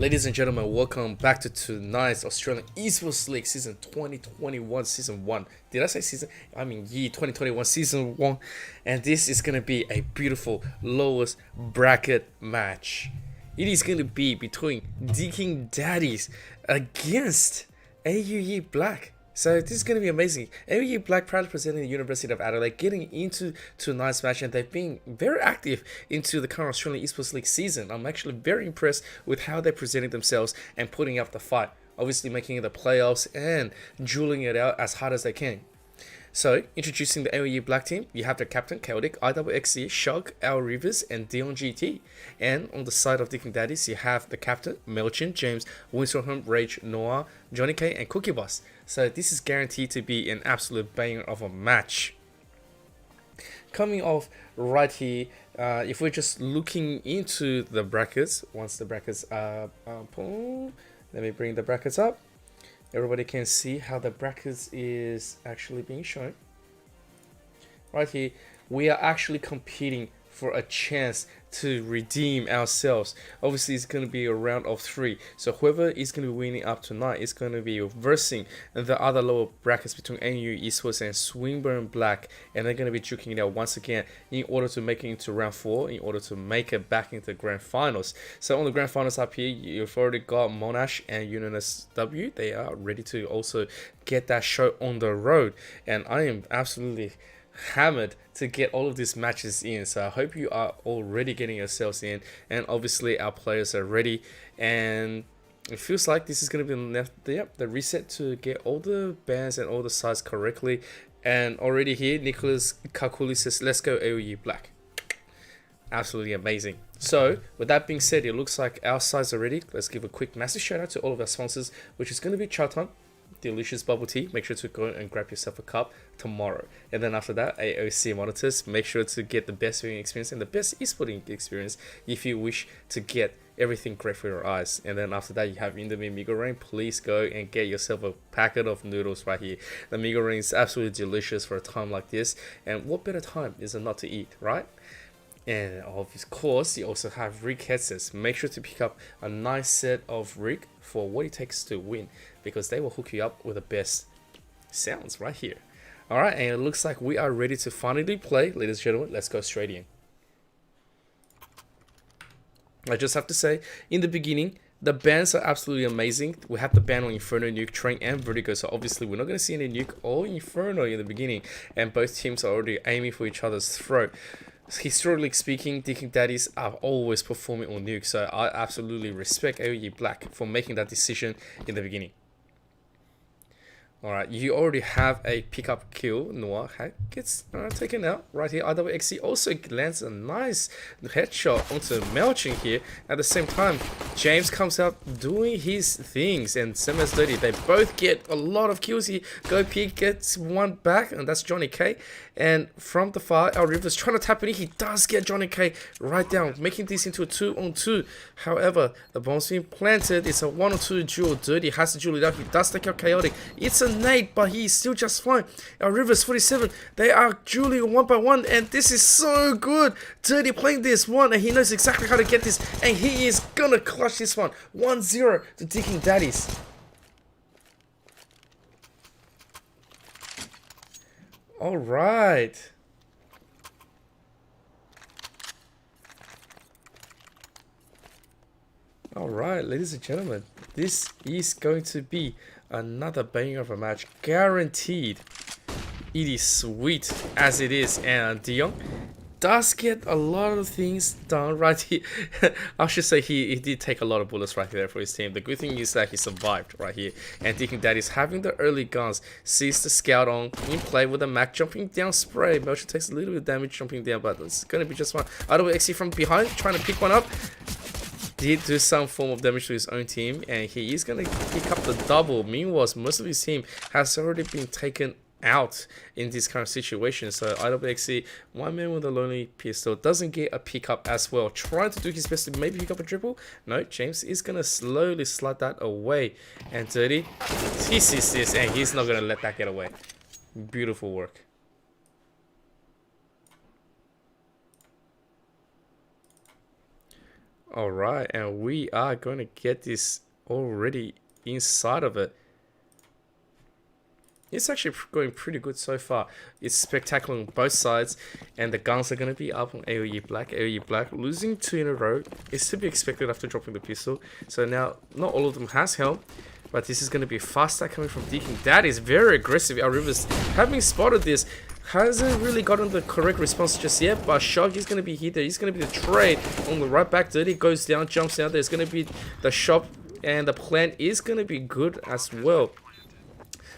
Ladies and gentlemen, welcome back to tonight's Australian Esports League Season 2021 Season 1. Did I say season? I mean year 2021 Season 1. And this is going to be a beautiful lowest bracket match. It is going to be between Deakin Daddies against AUE Black. So this is going to be amazing. AUE Black proudly presenting the University of Adelaide, getting into tonight's match, and they've been very active into the current Australian Esports League season. I'm actually very impressed with how they're presenting themselves and putting up the fight. Obviously making it the playoffs and dueling it out as hard as they can. So, introducing the AUE Black team, you have their captain, Chaotic, IWXC, Shug, Al Rivers, and Dion GT. And on the side of Deakin Daddies, you have the captain, Melchin, James, Winston, Rage, Noah, Johnny K, and Cookie Boss. So, this is guaranteed to be an absolute banger of a match. Coming off right here, if we're just looking into the brackets, once the brackets are pulled, let me bring the brackets up. Everybody can see how the brackets is actually being shown. Right here, we are actually competing for a chance to redeem ourselves. Obviously, it's going to be a round of 3. So whoever is going to be winning up tonight is going to be versing the other lower brackets between NU Esports and Swinburne Black. And they're going to be duking it out once again in order to make it into round 4, in order to make it back into the grand finals. So on the grand finals up here, you've already got Monash and Uranus W. They are ready to also get that show on the road. And I am absolutely hammered to get all of these matches in, so I hope you are already getting yourselves in, and obviously our players are ready, and it feels like this is going to be the reset to get all the bands and all the sides correctly. And already here, Nicholas Kakuli says, let's go AUE Black. Absolutely amazing. So with that being said, it looks like our sides are ready. Let's give a quick massive shout out to all of our sponsors, which is going to be Chatime Delicious Bubble Tea. Make sure to go and grab yourself a cup tomorrow. And then after that, AOC monitors. Make sure to get the best viewing experience and the best esporting experience if you wish to get everything great for your eyes. And then after that, you have Indomie Migo Rain. Please go and get yourself a packet of noodles right here. The Migo Rain is absolutely delicious for a time like this. And what better time is it not to eat, right? And of course, you also have rig headsets. Make sure to pick up a nice set of rig for what it takes to win, because they will hook you up with the best sounds right here. Alright, and it looks like we are ready to finally play. Ladies and gentlemen, let's go straight in. I just have to say, in the beginning, the bands are absolutely amazing. We have the ban on Inferno, Nuke, Train, and Vertigo, so obviously we're not going to see any Nuke or Inferno in the beginning, and both teams are already aiming for each other's throat. Historically speaking, Deakin Daddies are always performing on Nuke, so I absolutely respect AUE Black for making that decision in the beginning. Alright, you already have a pickup kill. Noah gets taken out right here. IWXC also lands a nice headshot onto Melchin here. At the same time, James comes out doing his things, and same as Dirty. They both get a lot of kills here. Go Pig gets one back, and that's Johnny K. And from the far, Al Rivers trying to tap it in. He does get Johnny K right down, making this into a 2-on-2. However, the bomb's being planted. It's a 1-on-2 duel. Dirty has to duel it out. He does take out Chaotic. It's a nade, but he's still just fine. Our Rivers 47, they are dueling 1 by 1, and this is so good. Dirty playing this one, and he knows exactly how to get this, and he is gonna clutch this one. 1-0 to Deakin Daddies. Alright. Alright, ladies and gentlemen, this is going to be another banger of a match, guaranteed. It is sweet as it is, and Dion does get a lot of things done right here. I should say he did take a lot of bullets right there for his team. The good thing is that he survived right here. And Deakin Daddies having the early guns, sees the scout on in play with the Mac jumping down spray. Melchin takes a little bit of damage jumping down, but it's going to be just fine. IWXC from behind trying to pick one up. Did do some form of damage to his own team, and he is going to pick up the double. Meanwhile, most of his team has already been taken out in this kind of situation. So IWXC, one man with a lonely pistol, doesn't get a pickup as well. Trying to do his best to maybe pick up a triple. No, James is going to slowly slide that away. And Dirty, he sees this, and he's not going to let that get away. Beautiful work. All right, and we are going to get this already inside of it. It's actually going pretty good so far. It's spectacular on both sides, and the guns are going to be up on AOE Black. AOE Black losing 2 in a row is to be expected after dropping the pistol. So now, not all of them has help, but this is going to be a fast start coming from Deakin Daddies. Very aggressive. Our Rivers, having spotted this, hasn't really gotten the correct response just yet, but Shock is going to be here. He's going to be the trade on the right back. Dirty goes down, jumps down. There's going to be the shop, and the plant is going to be good as well.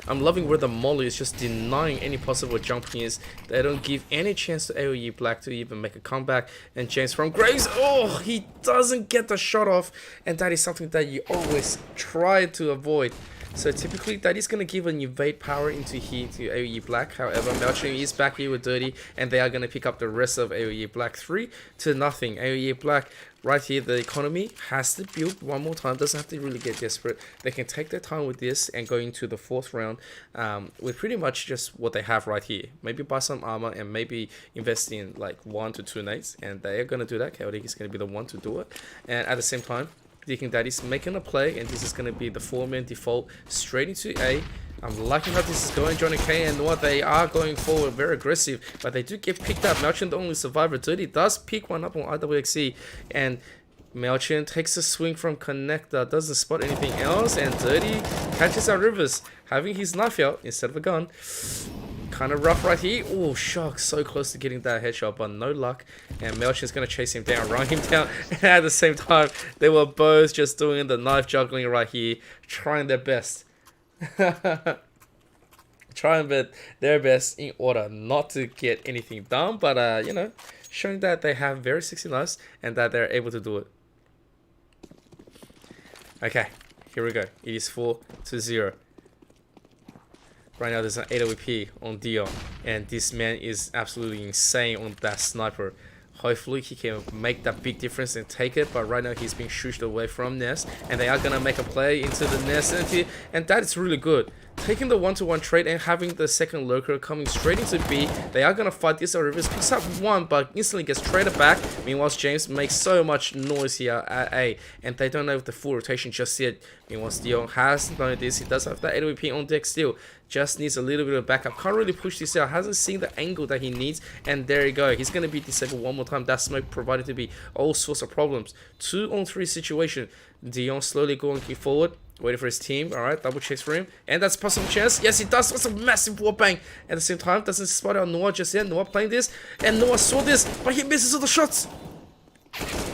I'm loving where the Molly is just denying any possible jumping is. They don't give any chance to AOE Black to even make a comeback. And James from Graves, oh, he doesn't get the shot off. And that is something that you always try to avoid. So typically that is going to give an evade power into here to AOE Black. However, Melching is back here with Dirty, and they are going to pick up the rest of AOE Black 3-0. AOE Black right here, the economy has to build one more time. Doesn't have to really get desperate. They can take their time with this and go into the 4th round with pretty much just what they have right here. Maybe buy some armor and maybe invest in like 1 to 2 nades, and they are going to do that. Chaotic is going to be the one to do it, and at the same time Deakin Daddies making a play, and this is going to be the 4-man default straight into A. I'm liking how this is going. Johnny K and Noah, they are going forward very aggressive, but they do get picked up. Melchin, the only survivor. Dirty does pick one up on IWXC, and Melchin takes a swing from Connector, doesn't spot anything else, and Dirty catches our Rivers, having his knife out instead of a gun. Kind of rough right here. Oh, Shock, so close to getting that headshot, but no luck. And Melchin's going to chase him down, run him down. And at the same time, they were both just doing the knife juggling right here, trying their best. Trying their best in order not to get anything done, but you know, showing that they have very sexy knives and that they're able to do it. Okay, here we go. It is 4-0. Right now there's an AWP on Dion, and this man is absolutely insane on that sniper. Hopefully he can make that big difference and take it, but right now he's being shushed away from Nest, and they are gonna make a play into the Nest, and that is really good. Taking the 1-to-1 trade and having the second lurker coming straight into B, they are gonna fight this. Rivers picks up one, but instantly gets traded back. Meanwhile, James makes so much noise here at A, and they don't have the full rotation just yet. Meanwhile, Steel has known this. He does have that AWP on deck still. Just needs a little bit of backup. Can't really push this out. Hasn't seen the angle that he needs, and there you go. He's gonna be disabled one more time. That smoke provided to be all sorts of problems. 2-on-3 situation. Dion slowly going forward, waiting for his team. All right, double checks for him, and that's a possible chance. Yes, he does. That's a massive wall bang. At the same time, doesn't spot out Noah just yet. Noah playing this, and Noah saw this, but he misses all the shots.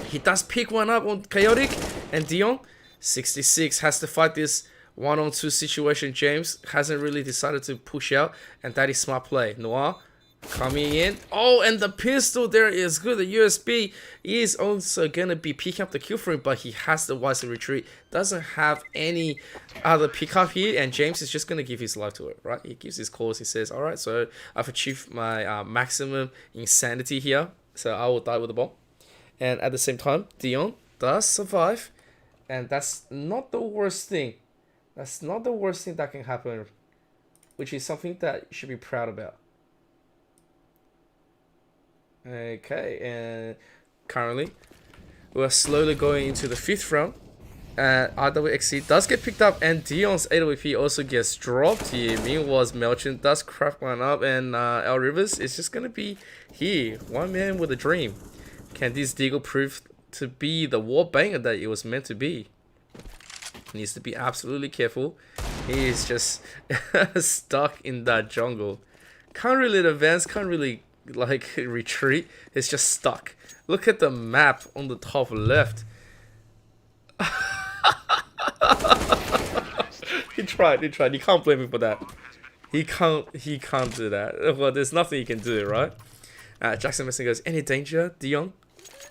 He does pick one up on Chaotic, and Dion 66 has to fight this 1-on-2 situation. James hasn't really decided to push out, and that is smart play. Noah coming in. Oh, and the pistol there is good. The USB is also gonna be picking up the kill for him, but he has the wise retreat. Doesn't have any other pickup here, and James is just gonna give his life to it, right? He gives his calls. He says, all right, so I've achieved my maximum insanity here, so I will die with the bomb. And at the same time, Dion does survive, and that's not the worst thing. That's not the worst thing that can happen, which is something that you should be proud about. Okay, and currently we're slowly going into the 5th round. RWXC does get picked up, and Dion's AWP also gets dropped here. Meanwhile, Melchin does crack one up, and El Rivers is just gonna be here. One man with a dream. Can this Deagle prove to be the wall banger that it was meant to be? Needs to be absolutely careful. He is just stuck in that jungle. Can't really advance, can't really like retreat. It's just stuck. Look at the map on the top left. He tried. You can't blame him for that. He can't do that. Well, there's nothing he can do, right? Jackson Messon goes, any danger, Dion?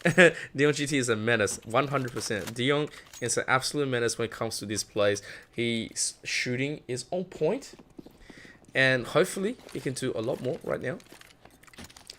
Dion GT is a menace, 100%. Dion is an absolute menace when it comes to these plays. His shooting is on point, and hopefully he can do a lot more right now.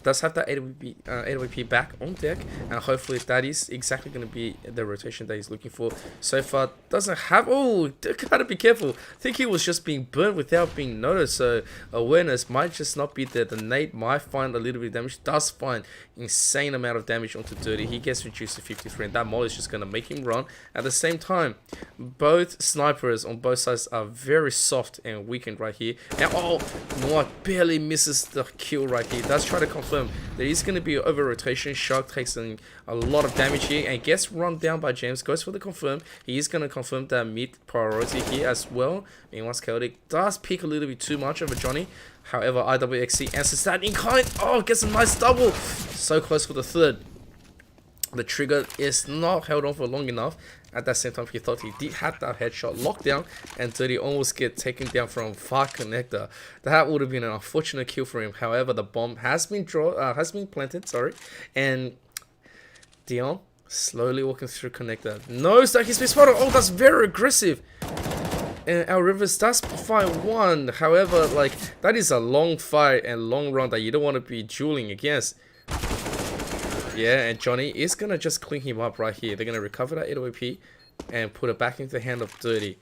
does have that AWP back on deck, and hopefully that is exactly going to be the rotation that he's looking for. So far, doesn't have. Oh, gotta be careful. I think he was just being burnt without being noticed. So awareness might just not be there. The nade might find a little bit of damage. Does find insane amount of damage onto Dirty. He gets reduced to 53, and that molly is just going to make him run. At the same time, both snipers on both sides are very soft and weakened right here. And oh, Noah barely misses the kill right here. Does try to confirm there is going to be an over rotation. Shark takes a lot of damage here and gets run down by James. Goes for the confirm. He is going to confirm that mid priority here as well. Meanwhile, Chaotic does pick a little bit too much over Johnny. However, IWXC answers that in kind. Oh, gets a nice double. So close for the third. The trigger is not held on for long enough. At that same time, he thought he did have that headshot locked down, and Dirty almost get taken down from far connector. That would have been an unfortunate kill for him. However, the bomb has been planted. Sorry, and Dion slowly walking through connector. Knows that he's been spotted. Oh, that's very aggressive. And our Rivers does find one. However, like that is a long fight and long run that you don't want to be dueling against. Yeah, and Johnny is going to just clean him up right here. They're going to recover that AWP and put it back into the hand of Dirty.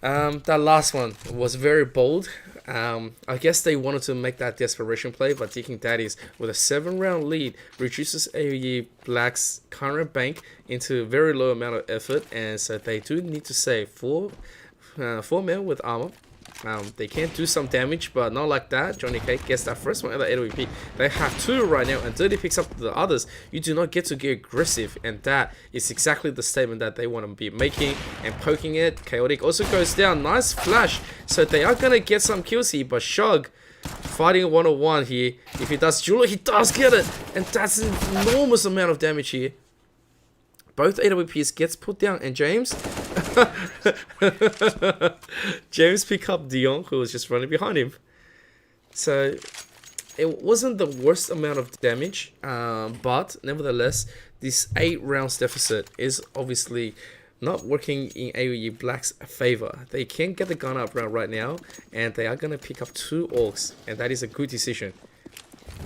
That last one was very bold. I guess they wanted to make that desperation play, but Deakin Daddies, with a 7-round lead, reduces AUE Black's current bank into a very low amount of effort, and so they do need to save 4 men with armor. They can do some damage, but not like that. Johnny K gets that first one at the AWP. They have 2 right now, and Dirty picks up the others. You do not get to get aggressive, and that is exactly the statement that they want to be making and poking it. Chaotic also goes down. Nice flash. So they are going to get some kills here, but Shug fighting a 1-on-1 here. If he does duel, he does get it, and that's an enormous amount of damage here. Both AWPs gets put down, and James James pick up Dion, who was just running behind him. So it wasn't the worst amount of damage, but nevertheless, this 8 rounds deficit is obviously not working in AUE Black's favor. They can get the gun up right now, and they are going to pick up 2 orcs, and that is a good decision.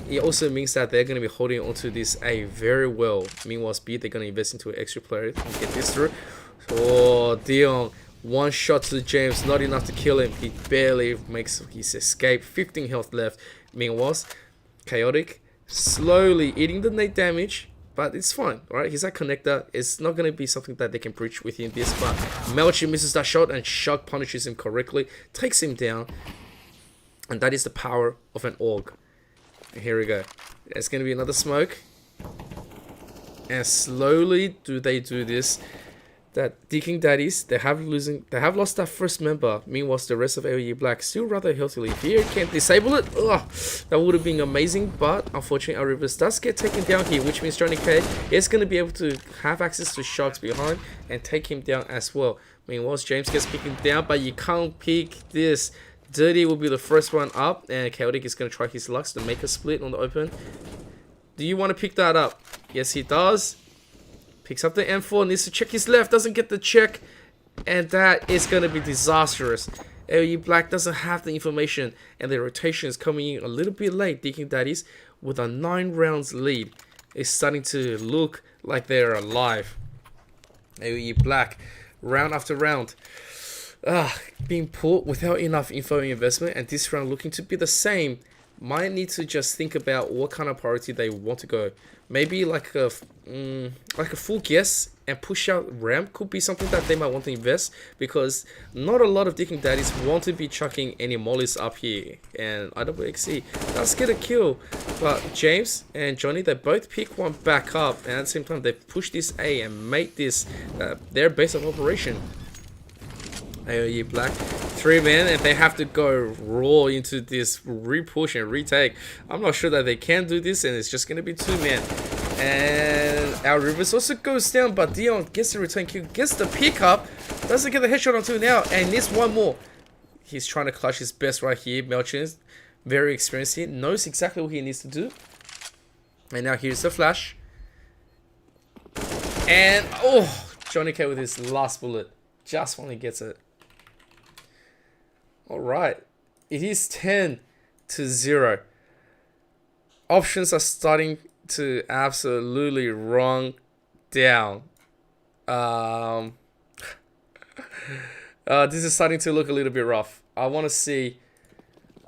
It also means that they're going to be holding onto this A very well. Meanwhile, Speed, they're going to invest into an extra player and get this through. Oh, Dion, 1 shot to James, not enough to kill him. He barely makes his escape. 15 health left. Meanwhile, Chaotic slowly eating the nade damage, but it's fine, alright? He's that connector. It's not going to be something that they can breach within this, but Melchi misses that shot, and Shug punishes him correctly, takes him down, and that is the power of an org. Here we go. There's going to be another smoke. And slowly do they do this. That Deakin Daddies, they have lost that first member. Meanwhile, the rest of AUE Black still rather healthily here. Can't disable it. Ugh, that would have been amazing. But unfortunately, our Rivers does get taken down here, which means Johnny K is going to be able to have access to Sharks behind and take him down as well. Meanwhile, James gets picked down, but you can't pick this. Dirty will be the first one up, and Chaotic is going to try his luck to make a split on the open. Do you want to pick that up? Yes, he does. Picks up the M4, needs to check his left, doesn't get the check, and that is going to be disastrous. AUE Black doesn't have the information, and the rotation is coming in a little bit late. Deakin Daddies, with a 9 rounds lead, is starting to look like they're alive. AUE Black, round after round, being pulled without enough info and investment, and this round looking to be the same. Might need to just think about what kind of priority they want to go. Maybe like a full guess and push out ramp could be something that they might want to invest, because not a lot of Deakin Daddies want to be chucking any mollies up here. And IWXC does get a kill, but James and Johnny, they both pick one back up, and at the same time they push this A and make this their base of operation. AUE Black, 3 men, and they have to go raw into this re-push and retake. I'm not sure that they can do this, and it's just going to be 2 men. And our Rivers also goes down, but Dion gets the return kill, gets the pickup, doesn't get the headshot onto now, and needs 1 more. He's trying to clutch his best right here. Melchin, very experienced here, knows exactly what he needs to do. And now here's the flash. And, oh, Johnny K with his last bullet. Just when he gets it. Alright, it is 10-0. options are starting to absolutely run down. Um, this is starting to look a little bit rough. I want to see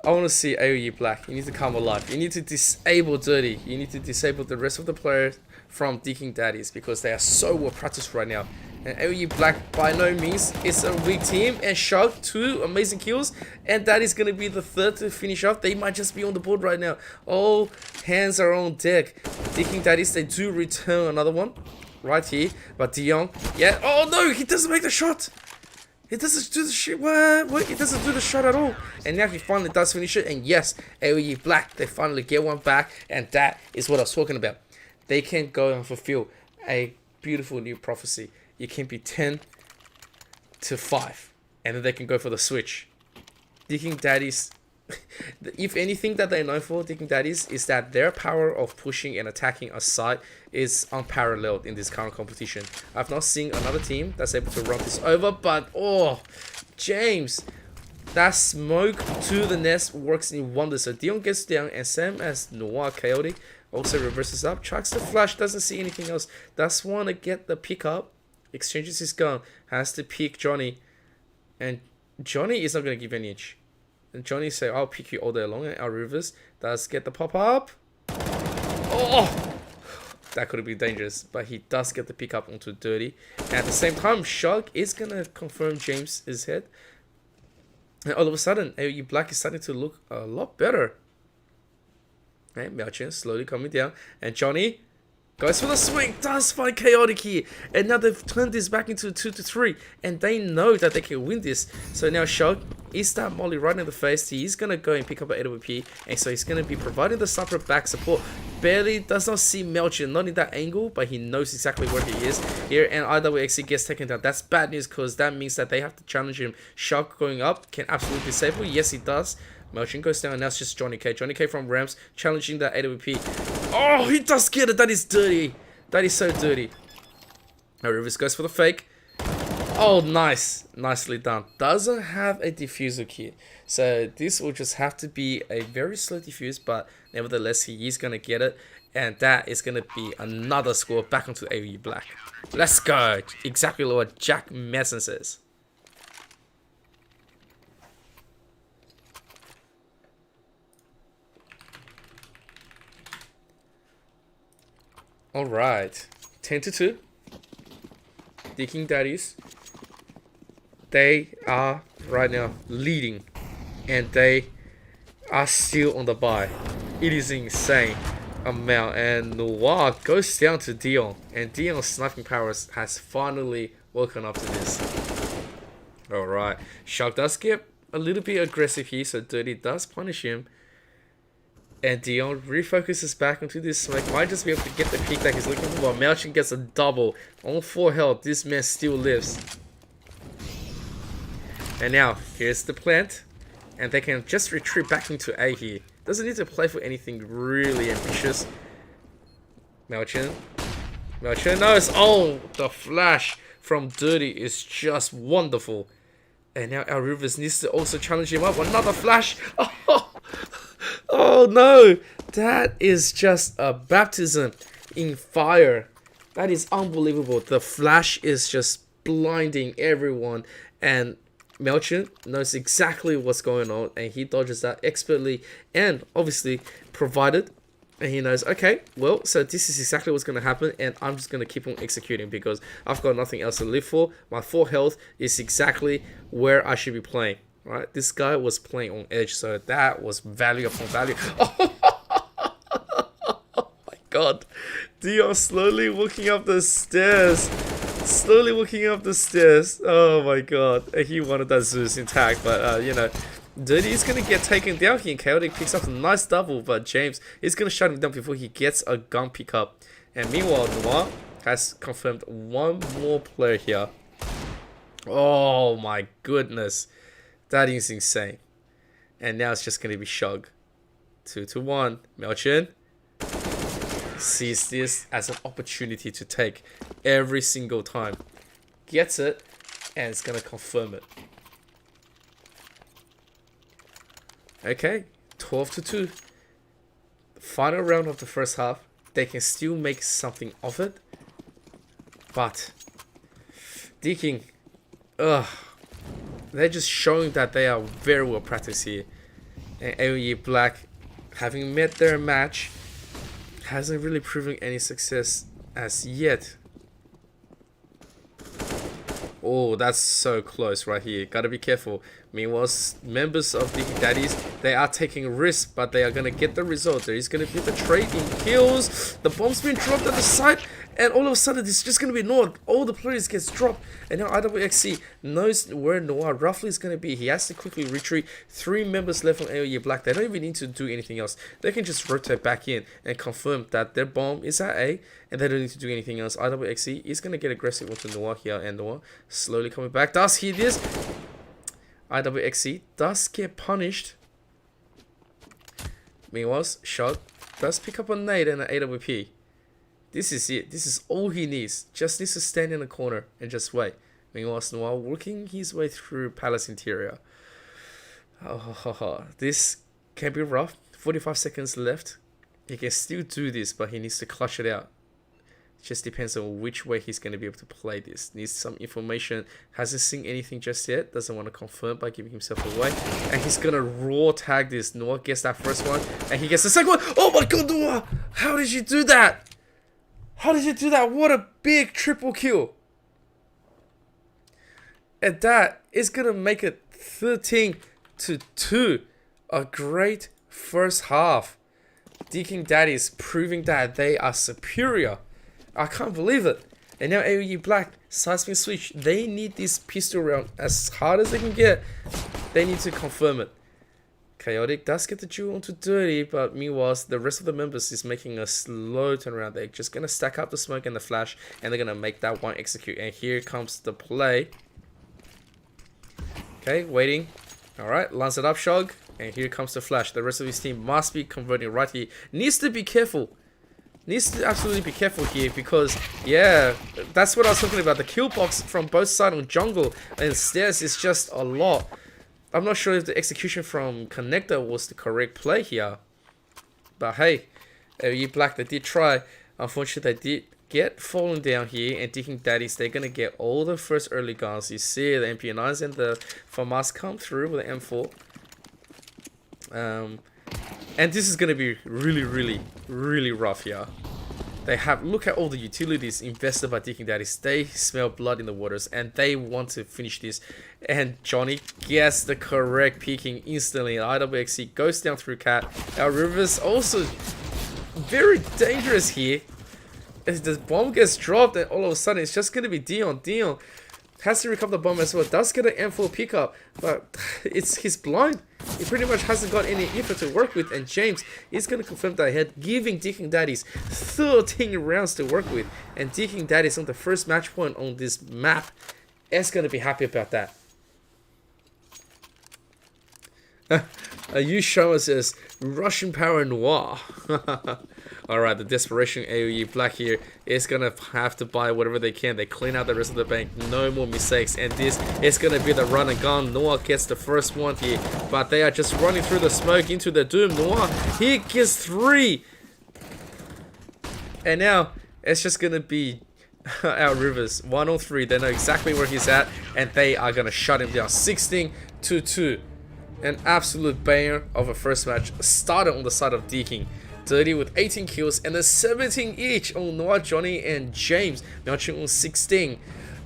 AUE Black. You need to come alive. You need to disable Dirty. You need to disable the rest of the players from Deakin Daddies because they are so well practiced right now. And AUE Black by no means is a weak team. And Shark, 2 amazing kills. And that is going to be the third to finish off. They might just be on the board right now. All hands are on deck. Deakin Daddies, they do return another one right here. But Dion, yeah. Oh no, he doesn't make the shot. He doesn't do the shit. What? He doesn't do the shot at all. And now he finally does finish it. And yes, AOE Black, they finally get one back. And that is what I was talking about. They can go and fulfill a beautiful new prophecy. You can be 10 to 5. And then they can go for the switch. Deakin Daddies, if anything that they're known for, Deakin Daddies, is that their power of pushing and attacking a side is unparalleled in this current competition. I've not seen another team that's able to run this over, but oh, James, that smoke to the nest works in wonders. So Dion gets down, and Sam as Noir Chaotic also reverses up, chucks the flash, doesn't see anything else, does want to get the pick up, exchanges his gun, has to pick Johnny, and Johnny is not going to give an inch. And Johnny say, I'll pick you all day long, and our Rivers does get the pop up. Oh! That could be dangerous, but he does get the pick up onto Dirty. And at the same time, Shark is going to confirm James's head. And all of a sudden, AOE Black is starting to look a lot better. And Melchin slowly coming down. And Johnny goes for the swing, does find Chaotic here. And now they've turned this back into 2 to 3. And they know that they can win this. So now Shark is that Molly right in the face. He's going to go and pick up an AWP. And so he's going to be providing the sniper back support. Barely does not see Melchin, not in that angle, but he knows exactly where he is here. And IWXC gets taken down. That's bad news because that means that they have to challenge him. Shark going up can absolutely disable. Yes, he does. Melchin goes down, and now it's just Johnny K. Johnny K from Rams challenging that AWP. Oh, he does get it. That is dirty. That is so dirty. Now Rivers goes for the fake. Oh, nice. Nicely done. Doesn't have a diffuser kit. So this will just have to be a very slow diffuse, but nevertheless, he is going to get it. And that is going to be another score back onto AOE Black. Let's go. Exactly what Jack Messon says. Alright, 10 to 2. Deakin Daddies, they are right now leading, and they are still on the bye. It is insane amount, and Noir goes down to Dion, and Dion's sniping powers has finally woken up to this. Alright, Shark does get a little bit aggressive here, so Dirty does punish him. And Dion refocuses back into this smoke. Might just be able to get the peak that he's looking for. But Melchin gets a double. On 4 health. This man still lives. And now, here's the plant. And they can just retreat back into A here. Doesn't need to play for anything really ambitious. Melchin. Melchin knows. Oh, the flash from Dirty is just wonderful. And now our Rivers needs to also challenge him up. Another flash. Oh no, that is just a baptism in fire. That is unbelievable. The flash is just blinding everyone, and Melchin knows exactly what's going on, and he dodges that expertly and obviously provided. And he knows, okay, well, so this is exactly what's going to happen, and I'm just going to keep on executing because I've got nothing else to live for. My 4 health is exactly where I should be playing. Right, this guy was playing on edge, so that was value upon value. Oh my god. Dion slowly walking up the stairs. Slowly walking up the stairs. Oh my god. He wanted that Zeus intact, but you know, Dirty is going to get taken down here. Chaotic picks up a nice double, but James is going to shut him down before he gets a gun pickup. And meanwhile, Noir has confirmed one more player here. Oh my goodness. That is insane. And now it's just going to be Shug. 2 to 1. Melchin sees this as an opportunity to take every single time. Gets it, and it's going to confirm it. Okay, 12 to 2. Final round of the first half. They can still make something of it. But Deakin, they're just showing that they are very well practiced here. And AUE Black, having met their match, hasn't really proven any success as yet. Oh, that's so close right here. Gotta be careful. Meanwhile, members of Deakin Daddies, they are taking risks, but they are gonna get the result. There is gonna be the trade in kills. The bomb's been dropped at the side, and all of a sudden, it's just gonna be Noah. All the players gets dropped, and now IWXC knows where Noah roughly is gonna be. He has to quickly retreat. 3 members left on AOE Black. They don't even need to do anything else. They can just rotate back in and confirm that their bomb is at A, and they don't need to do anything else. IWXC is gonna get aggressive onto Noah here, and Noah slowly coming back. Does he this? IWXC does get punished. Meanwhile, Shot does pick up a nade and an AWP. This is it. This is all he needs. Just needs to stand in the corner and just wait. Meanwhile, Noah working his way through Palace interior. This can be rough. 45 seconds left. He can still do this, but he needs to clutch it out. Just depends on which way he's going to be able to play this. Needs some information. Hasn't seen anything just yet. Doesn't want to confirm by giving himself away. And he's going to raw tag this. Noah gets that first one. And he gets the second one. Oh my god, Noah! How did you do that? How did you do that? What a big triple kill. And that is going to make it 13-2. A great first half. Deakin Daddies proving that they are superior. I can't believe it. And now AUE Black, seismic switch. They need this pistol round as hard as they can get. They need to confirm it. Chaotic does get the duel onto Dirty, but meanwhile, the rest of the members is making a slow turnaround. They're just going to stack up the smoke and the flash, and they're going to make that one execute. And here comes the play. Okay, waiting. Alright, lines it up, Shog. And here comes the flash. The rest of his team must be converting right here. Needs to be careful. Needs to absolutely be careful here because, yeah, that's what I was talking about. The kill box from both sides on jungle and stairs is just a lot. I'm not sure if the execution from Connector was the correct play here. But hey, AUE Black, they did try. Unfortunately, they did get fallen down here. And Deakin Daddies, they're going to get all the first early guns. You see the MP9s and the FAMAS come through with the M4. And this is going to be really rough here. They have, look at all the utilities invested by Deakin Daddies. They smell blood in the waters and they want to finish this. And Johnny gets the correct peeking instantly. IWXC goes down through Cat. Our Rivers also very dangerous here. As the bomb gets dropped and all of a sudden it's just going to be Dion. Dion has to recover the bomb as well. Does get an M4 pickup, but he's blind. He pretty much hasn't got any info to work with, and James is going to confirm that ahead, giving Deakin Daddies 13 rounds to work with. And Deakin Daddies on the first match point on this map is going to be happy about that. You show us as Russian Power Noir. Alright, the desperation AOE Black here is gonna have to buy whatever they can. They clean out the rest of the bank, no more mistakes, and this is gonna be the run and gun. Noah gets the first one here, but they are just running through the smoke into the doom. Noah, he gets 3, and now it's just gonna be our Rivers 1-on-3. They know exactly where he's at, and they are gonna shut him down. 16-2. An absolute banger of a first match started on the side of Deakin. Dirty with 18 kills and then 17 each on Noah, Johnny, and James. Miao on 16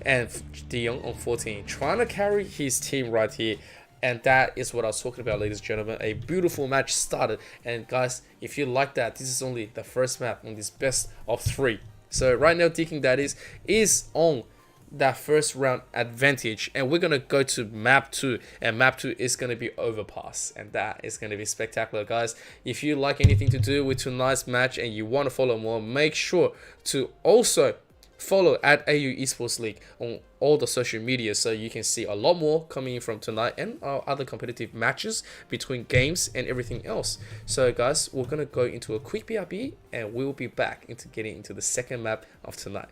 and Dion on 14. Trying to carry his team right here. And that is what I was talking about, ladies and gentlemen. A beautiful match started. And guys, if you like that, this is only the first map on this best of 3. So right now, Deakin Daddies is on that first round advantage, and we're gonna go to map 2, and map 2 is gonna be Overpass, and that is gonna be spectacular, guys. If you like anything to do with tonight's match and you want to follow more, make sure to also follow at AU Esports League on all the social media, so you can see a lot more coming in from tonight and our other competitive matches between games and everything else. So guys, we're gonna go into a quick BRB and we'll be back into getting into the second map of tonight.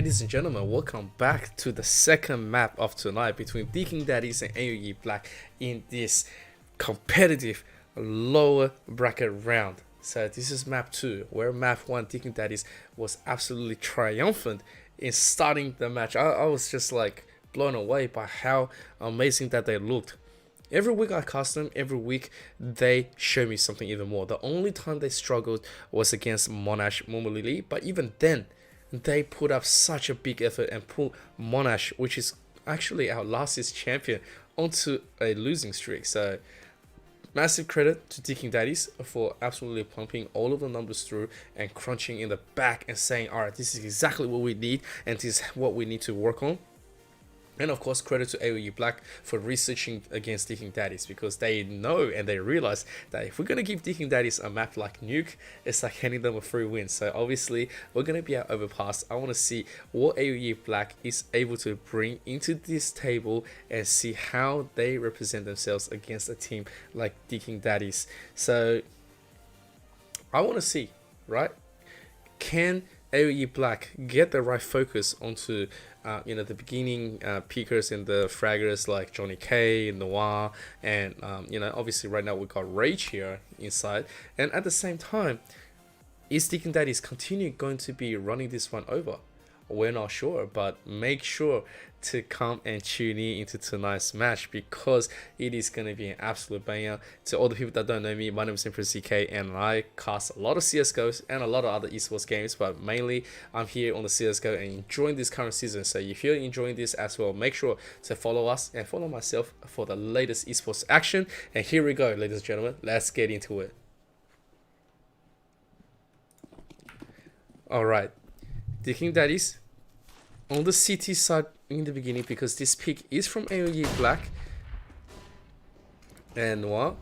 ladies and gentlemen, welcome back to the second map of tonight between Deakin Daddies and AUE Black in this competitive lower bracket round. So this is map 2, where map 1 Deakin Daddies was absolutely triumphant in starting the match. I was just like blown away by how amazing that they looked. Every week I cast them, every week they show me something even more. The only time they struggled was against Monash Mumulili, but even then, they put up such a big effort and put Monash, which is actually our last year's champion, onto a losing streak. So massive credit to Deakin Daddies for absolutely pumping all of the numbers through and crunching in the back and saying, alright, this is exactly what we need and this is what we need to work on. And of course, credit to AUE Black for researching against Deakin Daddies, because they know and they realize that if we're going to give Deakin Daddies a map like Nuke, it's like handing them a free win. So obviously, we're going to be at Overpass. I want to see what AUE Black is able to bring into this table and see how they represent themselves against a team like Deakin Daddies. So I want to see, right? Can AUE Black get the right focus onto the beginning peakers and the fraggers like Johnny K, Noir, and obviously right now we got Rage here inside. And at the same time, is Deakin Daddies going to be running this one over? We're not sure, but make sure to come and tune in into tonight's match, because it is going to be an absolute banger. To all the people that don't know me, my name is Emperor CK and I cast a lot of CSGOs and a lot of other esports games, but mainly I'm here on the CSGO and enjoying this current season. So if you're enjoying this as well, make sure to follow us and follow myself for the latest esports action. And here we go, ladies and gentlemen, let's get into it. Alright, Deakin Daddies on the CT side in the beginning, because this pick is from AUE Black. And Noir,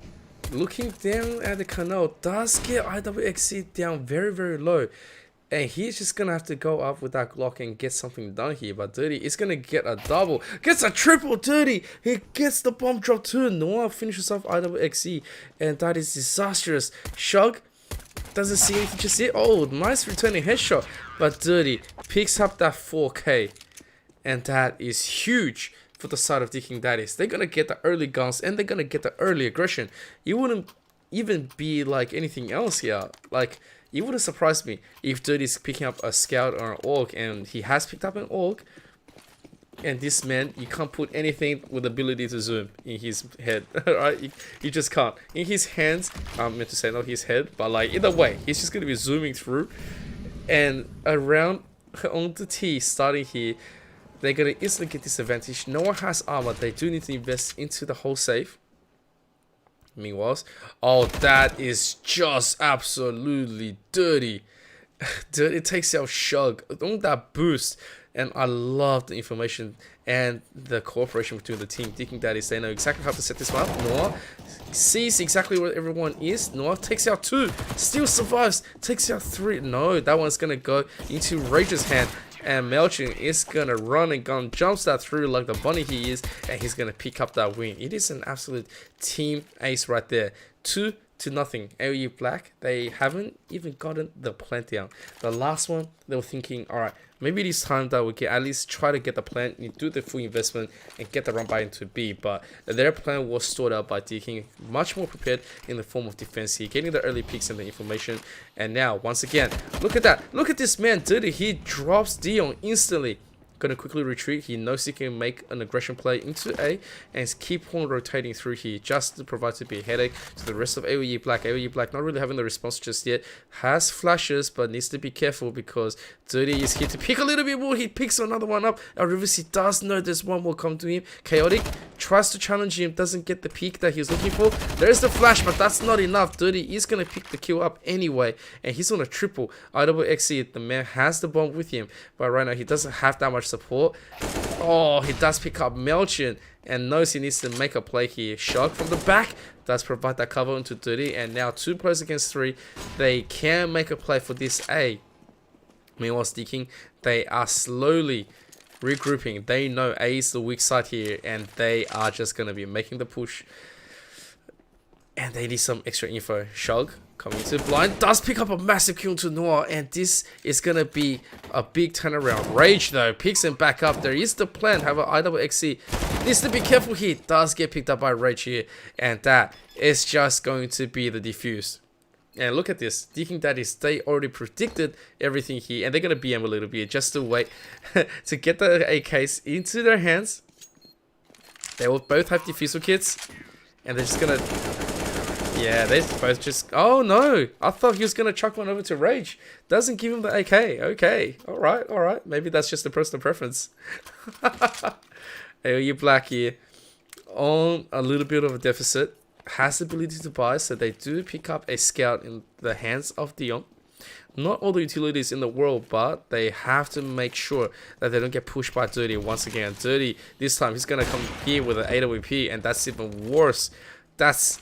looking down at the canal, does get IWXC down very, very low. And he's just gonna have to go up with that Glock and get something done here. But Dirty is gonna get a double, gets a triple. Dirty, he gets the bomb drop too. Noir finishes off IWXC, and that is disastrous. Shug doesn't see anything just yet. Oh, nice returning headshot. But Dirty picks up that 4K. And that is huge for the side of Deakin Daddies. They're going to get the early guns and they're going to get the early aggression. It wouldn't even be like anything else here. Like, it wouldn't surprise me if Dirty's picking up a scout or an orc, and he has picked up an orc. And this man, you can't put anything with ability to zoom in his head, right? You just can't. In his hands, I'm meant to say not his head, but like either way, he's just going to be zooming through. And around on the T, starting here, they're going to instantly get this advantage. No one has armor. They do need to invest into the whole save. Meanwhile, oh, that is just absolutely dirty. Dirty takes out Shug on that boost. And I love the information and the cooperation between the team. Deakin Daddies, they know exactly how to set this one up. Noir sees exactly where everyone is. Noir takes out 2, still survives, takes out 3. No, that one's going to go into Rage's hand. And Melchin is going to run and gun, jumps that through like the bunny he is, and he's going to pick up that win. It is an absolute team ace right there. 2-0. AUE Black, they haven't even gotten the plant down. The last one, they were thinking, alright, maybe this time that we can at least try to get the plant, do the full investment, and get the run by into B. But their plan was stored out by Deakin, much more prepared in the form of defense here, getting the early picks and the information. And now, once again, look at that. Look at this man, Dirty. He drops Dion instantly. Gonna quickly retreat. He knows he can make an aggression play into A and keep on rotating through here just to provide to be a headache to the rest of AUE Black. AUE Black not really having the response just yet. Has flashes, but needs to be careful because Dirty is here to pick a little bit more. He picks another one up. He does know there's one more come to him. Chaotic tries to challenge him, doesn't get the peak that he's looking for. There's the flash, but that's not enough. Dirty is gonna pick the kill up anyway, and he's on a triple. IWXC, the man has the bomb with him, but right now he doesn't have that much support. Oh, he does pick up Melchin and knows he needs to make a play here. Shot from the back does provide that cover into Dirty, and now 2 players against 3. They can make a play for this A. Meanwhile, Deakin, they are slowly regrouping. They know A is the weak side here, and they are just going to be making the push. And they need some extra info. Shug Coming to blind, does pick up a massive kill to Noir, and this is gonna be a big turnaround. Rage though, picks him back up. There is the plan, however, IWXC needs to be careful here. Does get picked up by Rage here, and that is just going to be the defuse. And look at this, Deakin Daddies, they already predicted everything here, and they're gonna BM a little bit just to wait to get the AKs into their hands. They will both have defusal kits, and they're just gonna... Yeah, they both just... Oh no! I thought he was going to chuck one over to Rage. Doesn't give him the AK. Okay. Alright, alright. Maybe that's just a personal preference. AUE Black here. On a little bit of a deficit. Has the ability to buy, so they do pick up a scout in the hands of Dion. Not all the utilities in the world, but they have to make sure that they don't get pushed by Dirty once again. Dirty, this time, he's going to come here with an AWP, and that's even worse. That's...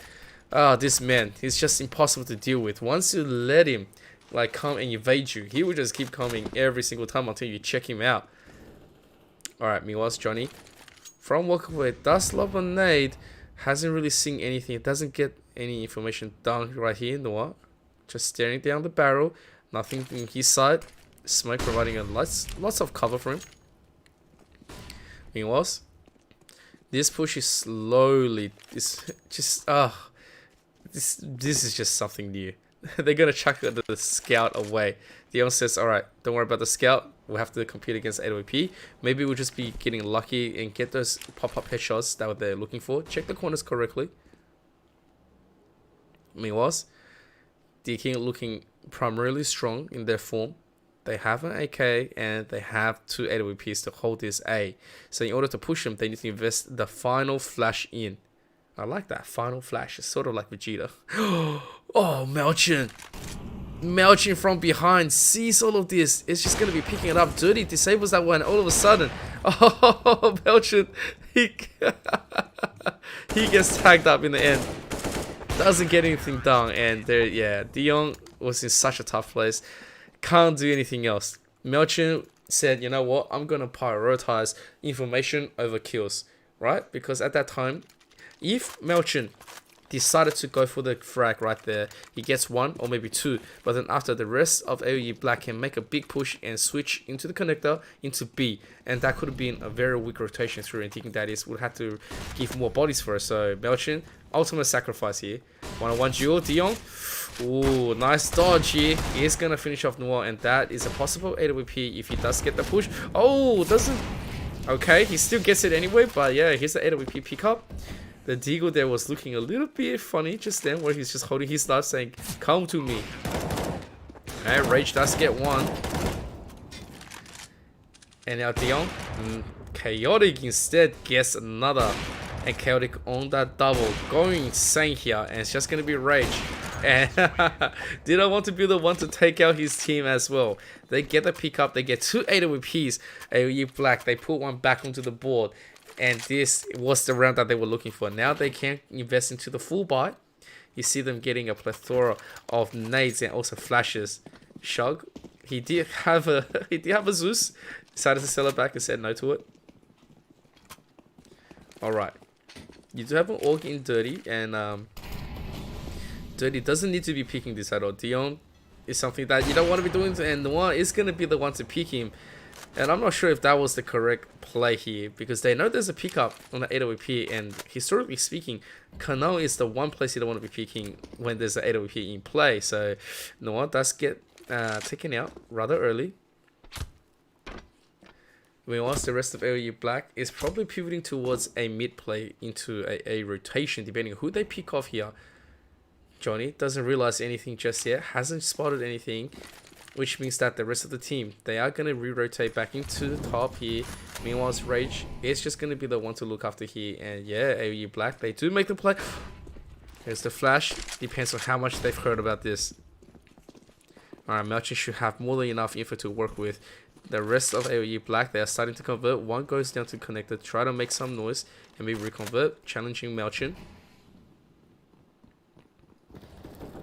Oh, this man, he's just impossible to deal with. Once you let him like come and evade you, he will just keep coming every single time until you check him out. Alright, meanwhile, Johnny from walkaway does lob a nade. Hasn't really seen anything. It doesn't get any information down right here in Noir. Just staring down the barrel. Nothing in his side. Smoke providing a lots of cover for him. Meanwhile, this push is slowly... This is just something new. They're gonna chuck the scout away. Dion says, alright, don't worry about the scout. We'll have to compete against AWP. Maybe we'll just be getting lucky and get those pop-up headshots that they're looking for. Check the corners correctly. Meanwhile, Deakin looking primarily strong in their form. They have an AK and they have 2 AWPs to hold this A. So in order to push them, they need to invest the final flash in. I like that. Final flash. It's sort of like Vegeta. Oh, Melchin. Melchin from behind sees all of this. It's just going to be picking it up. Dirty disables that one all of a sudden. Oh, Melchin. He gets tagged up in the end. Doesn't get anything done. And there, yeah, Dion was in such a tough place. Can't do anything else. Melchin said, you know what? I'm going to prioritize information over kills. Right? Because at that time, if Melchin decided to go for the frag right there, he gets 1 or maybe 2, but then after the rest of AUE Black can make a big push and switch into the connector into B, and that could have been a very weak rotation through, and Deakin Daddies would have to give more bodies for it. So Melchin, ultimate sacrifice here. 1-on-1 duel, Dion. Ooh, nice dodge here. He is gonna finish off Noir, and that is a possible AWP if he does get the push. Oh, doesn't... Okay, he still gets it anyway, but yeah, here's the AWP pickup. The Deagle there was looking a little bit funny just then, where he's just holding his knife saying, come to me. Alright, Rage does get 1. And now Dion, Chaotic instead gets another. And Chaotic on that double, going insane here, and it's just going to be Rage. And didn't want to be the one to take out his team as well. They get the pickup, they get 2 AWPs, AUE Black, they put one back onto the board. And this was the round that they were looking for. Now they can invest into the full buy. You see them getting a plethora of nades and also flashes. Shug, he did have a Zeus. Decided to sell it back and said no to it. Alright. You do have an Orc in Dirty, and Dirty doesn't need to be picking this at all. Dion is something that you don't want to be doing, and Noir is going to be the one to pick him. And I'm not sure if that was the correct play here, because they know there's a pickup on the AWP, and historically speaking, Kano is the one place you don't want to be picking when there's an AWP in play. So Noir does get taken out rather early. Meanwhile, the rest of AUE Black is probably pivoting towards a mid play into a rotation, depending on who they pick off here. Johnny doesn't realize anything just yet, hasn't spotted anything, which means that the rest of the team, they are going to re-rotate back into the top here. Meanwhile, Rage is just going to be the one to look after here. And yeah, AUE Black, they do make the play. Here's the flash. Depends on how much they've heard about this. Alright, Melchin should have more than enough info to work with. The rest of AUE Black, they are starting to convert. One goes down to connector, try to make some noise and maybe reconvert, challenging Melchin.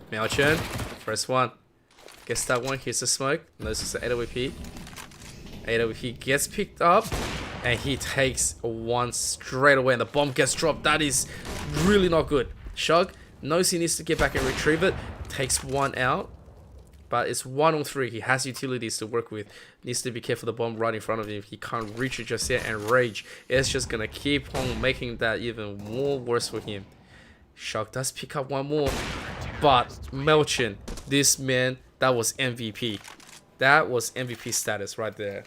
Melchin, first one. Gets that one, here's the smoke. Notices the AWP. AWP gets picked up, and he takes 1 straight away, and the bomb gets dropped. That is really not good. Shug knows he needs to get back and retrieve it. takes one out. But it's 1 on 3. He has utilities to work with. Needs to be careful the bomb right in front of him. He can't reach it just yet. And Rage is just going to keep on making that even more worse for him. Shock does pick up one more. But Melchin, this man, that was MVP. That was MVP status right there.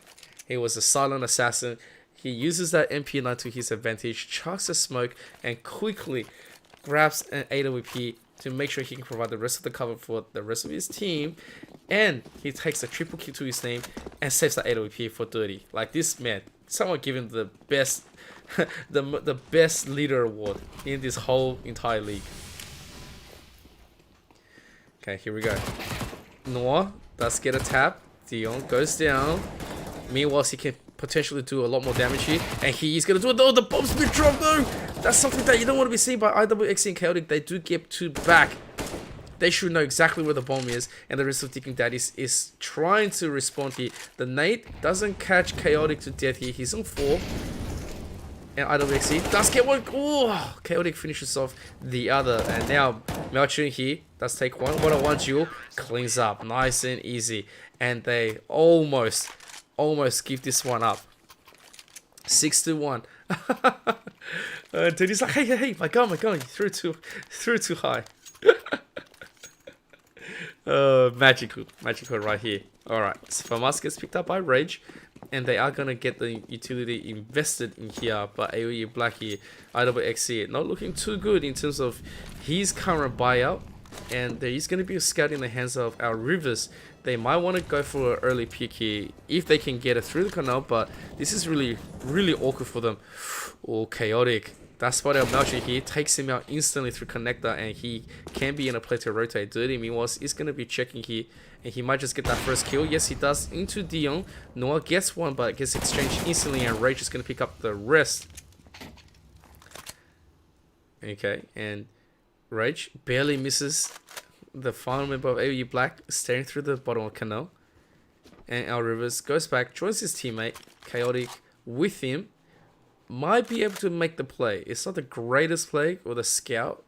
He was a silent assassin. He uses that MP9 to his advantage. Chucks a smoke and quickly grabs an AWP to make sure he can provide the rest of the cover for the rest of his team. And he takes a triple kill to his name and saves the AWP for 30. Like, this man, someone give him the best the best leader award in this whole entire league. Okay, here we go. Noah does get a tap. Dion goes down. Meanwhile, he can potentially do a lot more damage here. And he is going to do it. Oh, the bomb's been dropped though. That's something that you don't want to be seen by IWXC and Chaotic. They do get 2 back. They should know exactly where the bomb is. And the rest of Deakin Daddies is trying to respond here. The nade doesn't catch Chaotic to death here. He's on 4. And IWXC does get one. Oh, Chaotic finishes off the other. And now Melchin here does take one. 1-on-1 duel. Cleans up. Nice and easy. And they almost give this one up. 6-1. Dude, he's like, hey, my gun, you threw too high. Magical right here. Alright, so FAMAS gets picked up by Rage, and they are gonna get the utility invested in here, but AUE Black here, IWXC, not looking too good in terms of his current buyout, and there is gonna be a scout in the hands of our Rivers. They might want to go for an early pick here if they can get it through the canal, but this is really awkward for them. Oh, Chaotic. That's why Melchi here takes him out instantly through connector, and he can be in a play to rotate. Dirty meanwhile is going to be checking here, and he might just get that first kill. Yes, he does into Dion. Noah gets one, but gets exchanged instantly, and Rage is going to pick up the rest. Okay, and Rage barely misses the final member of AUE Black, staring through the bottom of canal. And our Rivers goes back, joins his teammate, Chaotic, with him. Might be able to make the play. It's not the greatest play or the scout.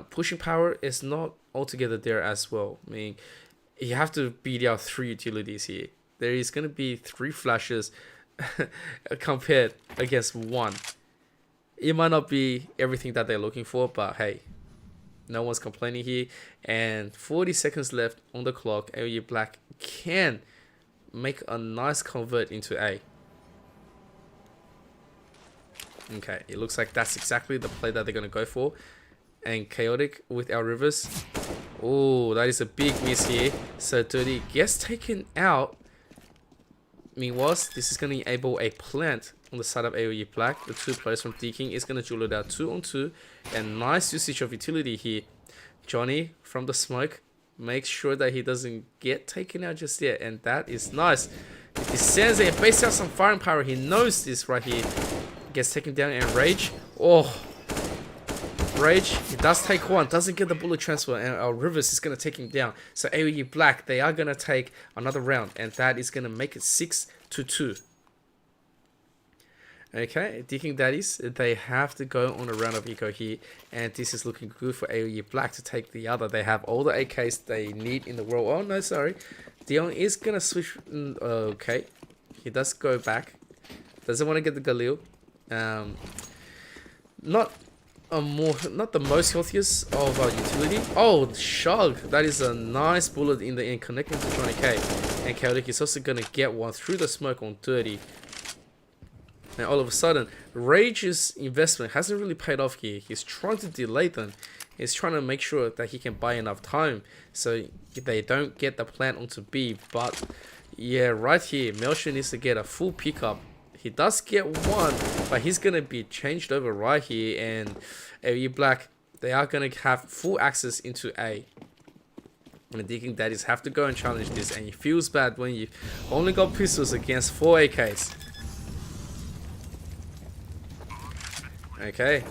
Pushing power is not altogether there as well. I mean, you have to beat out 3 utilities here. There is going to be 3 flashes compared against 1. It might not be everything that they're looking for, but hey, no one's complaining here. And 40 seconds left on the clock. AUE Black can make a nice convert into A. Okay, it looks like that's exactly the play that they're going to go for. And Chaotic with our Rivers. Oh, that is a big miss here. So Dirty gets taken out. Meanwhile, this is going to enable a plant on the side of AUE Black. The 2 players from Deakin is going to duel it out 2-on-2. And nice usage of utility here. Johnny from the smoke makes sure that he doesn't get taken out just yet. And that is nice. If he sends it and based out some firing power, he knows this right here. Gets taken down, and Rage. Oh, Rage, he does take one, doesn't get the bullet transfer, and our Rivers is going to take him down. So AUE Black, they are going to take another round, and that is going to make it 6-2. Okay, Deakin Daddies, they have to go on a round of eco here, and this is looking good for AUE Black to take the other. They have all the AKs they need in the world. Oh no, sorry. Dion is going to switch. Okay, he does go back. Doesn't want to get the Galil. Not the most healthiest of utility. Oh, Shug, that is a nice bullet in the end, connecting to Johnny K. And Chaotic is also gonna get one through the smoke on 30. Now all of a sudden, Rage's investment hasn't really paid off here. He's trying to delay them. He's trying to make sure that he can buy enough time so they don't get the plant onto B. But yeah, right here, Melchin needs to get a full pickup. He does get one, but he's going to be changed over right here. And AUE Black, they are going to have full access into A. And the Deakin Daddies have to go and challenge this. And it feels bad when you only got pistols against 4 AKs. Okay.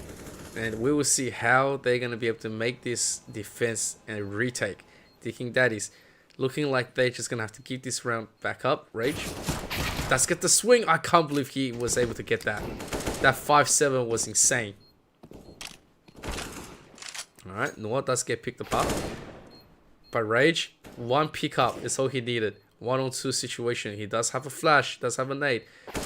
And we will see how they're going to be able to make this defense and retake. Deakin Daddies looking like they're just going to have to keep this round back up. Rage. Let's get the swing. I can't believe he was able to get that. That 5-7 was insane. Alright, Noah does get picked apart. But Rage, one pickup is all he needed. 1-on-2 situation. He does have a flash, does have a nade.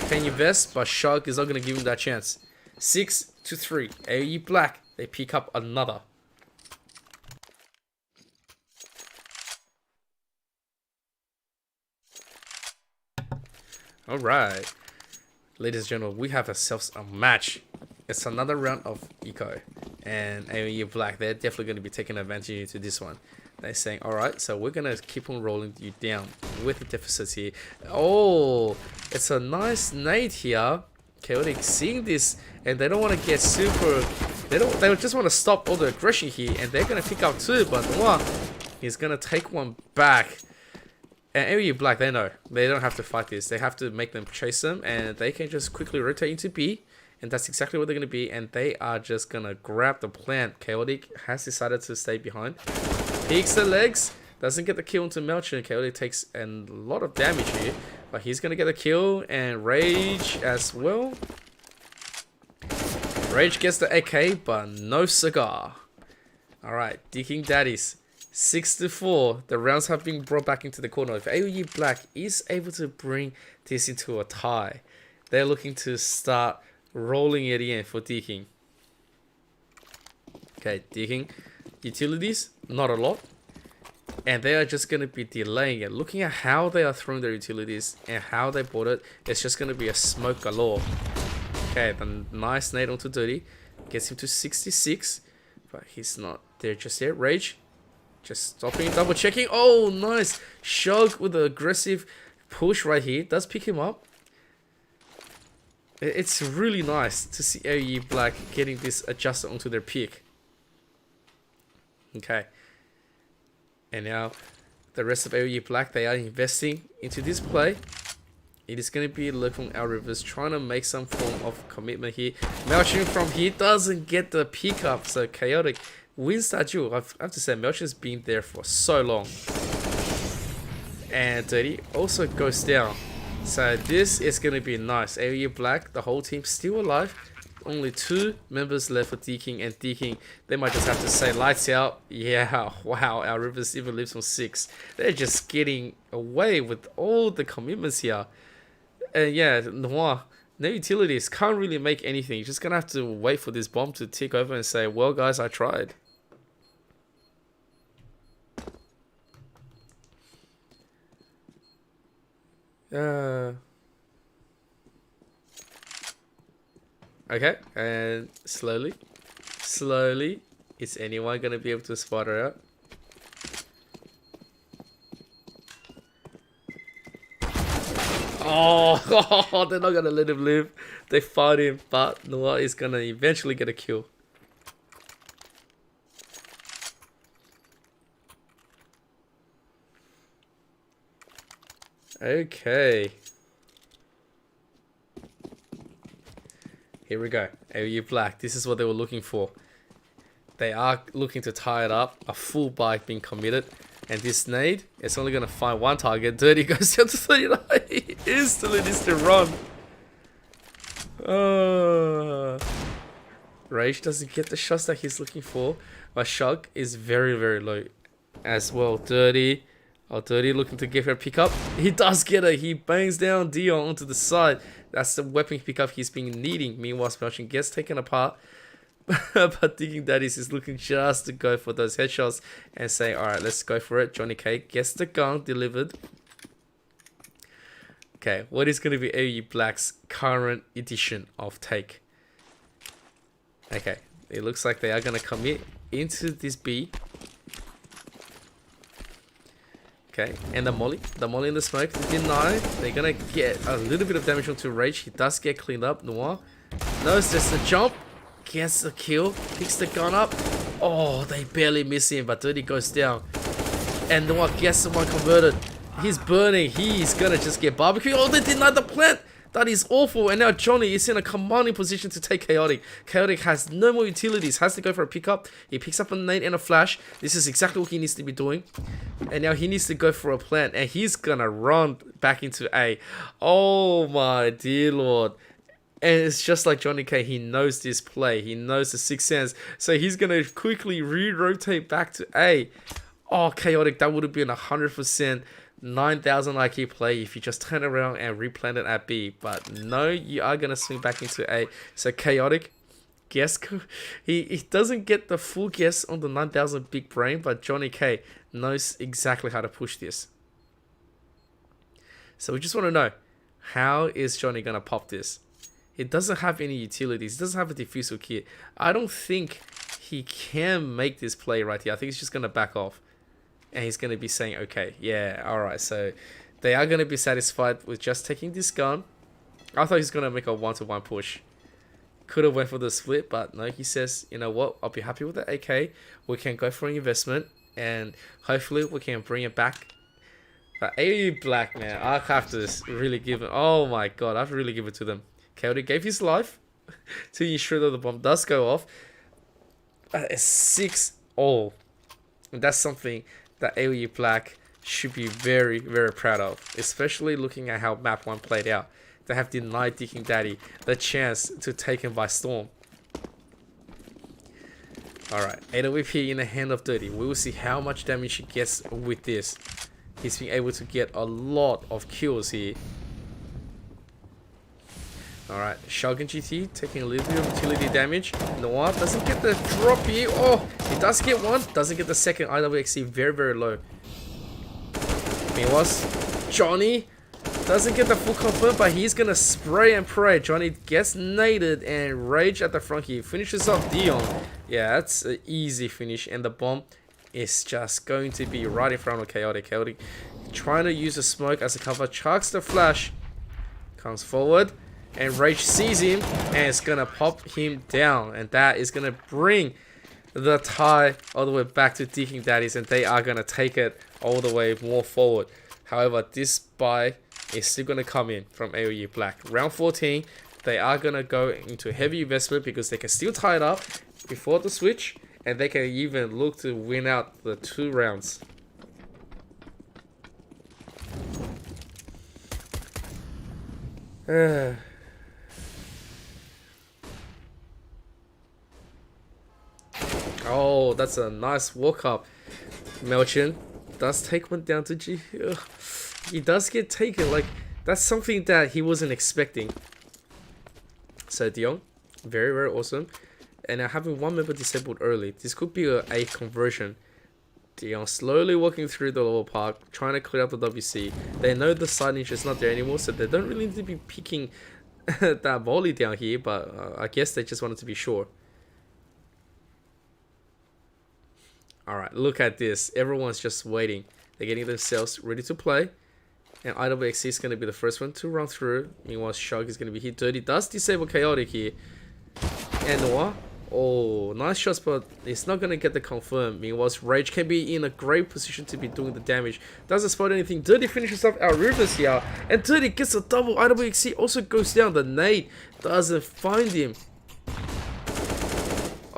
Can invest, but Shug is not going to give him that chance. 6-3. AUE Black, they pick up another. Alright. Ladies and gentlemen, we have ourselves a match. It's another round of Eco. And AEL Black, they're definitely going to be taking advantage into this one. They're saying, alright, so we're going to keep on rolling you down with the deficits here. Oh, it's a nice nade here. Chaotic seeing this, and they don't want to get super... They just want to stop all the aggression here, and they're going to pick up two, but Noir, he's going to take one back. And AEL Black, they know. They don't have to fight this. They have to make them chase them, and they can just quickly rotate into B. And that's exactly what they're going to be. And they are just going to grab the plant. Chaotic has decided to stay behind. Peeks the legs. Doesn't get the kill into Melcher. Chaotic takes a lot of damage here. But he's going to get the kill. And Rage as well. Rage gets the AK, but no cigar. Alright, Deakin Daddies. 6-4. The rounds have been brought back into the corner. If AEL Black is able to bring this into a tie, they're looking to start rolling it in for Deakin. Okay, Deakin. Utilities, not a lot. And they are just going to be delaying it. Looking at how they are throwing their utilities and how they bought it, it's just going to be a smoke galore. Okay, the nice nade onto Dirty. Gets him to 66. But he's not there just yet. Rage. Just stopping, double checking. Oh, nice. Shug with the aggressive push right here. Does pick him up. It's really nice to see AEL Black getting this adjusted onto their pick. Okay. And now the rest of AEL Black, they are investing into this play. It is going to be looking at Rivers trying to make some form of commitment here. Melching from here doesn't get the pick up. So Chaotic wins that duel. I have to say, Melching's been there for so long. And Dirty also goes down. So this is going to be nice. AEL Black, the whole team still alive. Only 2 members left for Deakin, and Deakin, they might just have to say lights out. Yeah, wow, our Rivers even lives on 6. They're just getting away with all the commitments here. And yeah, Noir, no utilities, can't really make anything. You're just going to have to wait for this bomb to tick over and say, well guys, I tried. Okay, and slowly, is anyone gonna be able to spot her out? Oh, they're not gonna let him live. They fight him, but Noah is gonna eventually get a kill. Okay. Here we go. AEL Black. This is what they were looking for. They are looking to tie it up. A full bike being committed. And this nade, it's only going to find one target. Dirty goes down to 39. He instantly needs to run. Rage doesn't get the shots that he's looking for. But Shug is very, very low as well. Dirty. Oh, Dirty looking to give her a pickup. He does get her. He bangs down Dion onto the side. That's the weapon pickup he's been needing. Meanwhile, Smelching gets taken apart. But Deakin Daddies is looking just to go for those headshots and say, alright, let's go for it. Johnny K gets the gun delivered. Okay, what is going to be AEL Black's current edition of take? Okay, it looks like they are going to commit into this B. Okay, and the molly in the smoke, they deny. They're gonna get a little bit of damage onto Rage. He does get cleaned up. Noir knows there's the jump, gets the kill, picks the gun up. Oh, they barely miss him, but Dirty goes down. And Noir gets the one converted. He's burning. He's gonna just get barbecued. Oh, they denied the plant. That is awful. And now Johnny is in a commanding position to take Chaotic. Chaotic has no more utilities. Has to go for a pickup. He picks up a nade and a flash. This is exactly what he needs to be doing. And now he needs to go for a plant. And he's gonna run back into A. Oh my dear lord. And it's just like Johnny K. He knows this play. He knows the sixth sense. So he's gonna quickly re-rotate back to A. Oh, chaotic. That would have been 100% 9,000 IQ play if you just turn around and replanted at B. But no, you are going to swing back into A. So chaotic. Guess he doesn't get the full guess on the 9,000 big brain, but Johnny K knows exactly how to push this. So we just want to know, how is Johnny going to pop this? He doesn't have any utilities. He doesn't have a diffusal kit. I don't think he can make this play right here. I think he's just going to back off. And he's going to be saying, okay, yeah, alright. So they are going to be satisfied with just taking this gun. I thought he's going to make a 1-to-1 push. Could have went for the split, but no, he says, you know what, I'll be happy with the AK. We can go for an investment, and hopefully we can bring it back. But AUE Black, man, I have to really give it, oh my god, I have to really give it to them. Coyote gave his life to ensure that the bomb does go off. A 6-all. And that's something that AUE Black should be very, very proud of, especially looking at how map 1 played out. They have denied Deakin Daddy the chance to take him by storm. Alright, AWP in the hand of Dirty. We will see how much damage he gets with this. He's been able to get a lot of kills here. Alright, Shotgun GT taking a little bit of utility damage. Noah doesn't get the drop here. Oh, he does get one. Doesn't get the second. IWXC very, very low. Meanwhile, Johnny doesn't get the full confirm, but he's gonna spray and pray. Johnny gets naded and rage at the front here. Finishes off Dion. Yeah, that's an easy finish. And the bomb is just going to be right in front of Chaotic. Chaotic trying to use the smoke as a cover. Chucks the flash. Comes forward. And Rage sees him. And it's gonna pop him down. And that is gonna bring the tie all the way back to Deakin Daddies. And they are gonna take it all the way more forward. However, this buy is still going to come in from AUE Black. Round 14, they are going to go into heavy investment because they can still tie it up before the switch, and they can even look to win out the 2 rounds. Oh, that's a nice walk up. Melchin does take one down to G. He does get taken, like, that's something that he wasn't expecting. So Dion, very, very awesome. And having one member disabled early, this could be a conversion. Dion slowly walking through the lower park, trying to clear up the WC. They know the side niche is not there anymore, so they don't really need to be picking that volley down here, but I guess they just wanted to be sure. Alright, look at this. Everyone's just waiting. They're getting themselves ready to play. And IWXC is going to be the first one to run through. Meanwhile, Shug is going to be hit dirty. Does disable Chaotic here. And Noah. Oh, nice shots, but it's not going to get the confirm. Meanwhile, Rage can be in a great position to be doing the damage. Doesn't spot anything. Dirty finishes off our Rivers here. And Dirty gets a double. IWXC also goes down. The nade doesn't find him.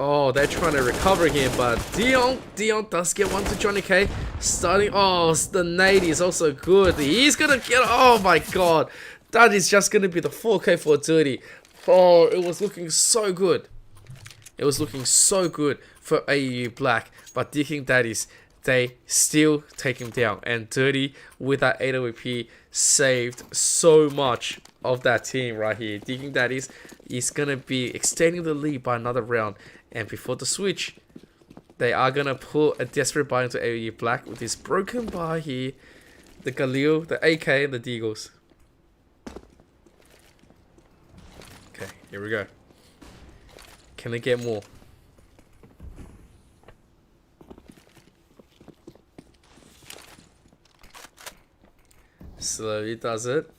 Oh, they're trying to recover here, but Dion does get one to Johnny K. Starting, oh, the nade is also good. He's gonna get, oh my god. That is just gonna be the 4K for Dirty. Oh, it was looking so good. It was looking so good for AUE Black, but Deakin Daddies, they still take him down. And Dirty, with that 8 AWP, saved so much of that team right here. Deakin Daddies is gonna be extending the lead by another round. And before the switch, they are going to pull a desperate buy into AUE Black with this broken buy here. The Galil, the AK, and the Deagles. Okay, here we go. Can they get more? Slowly does it.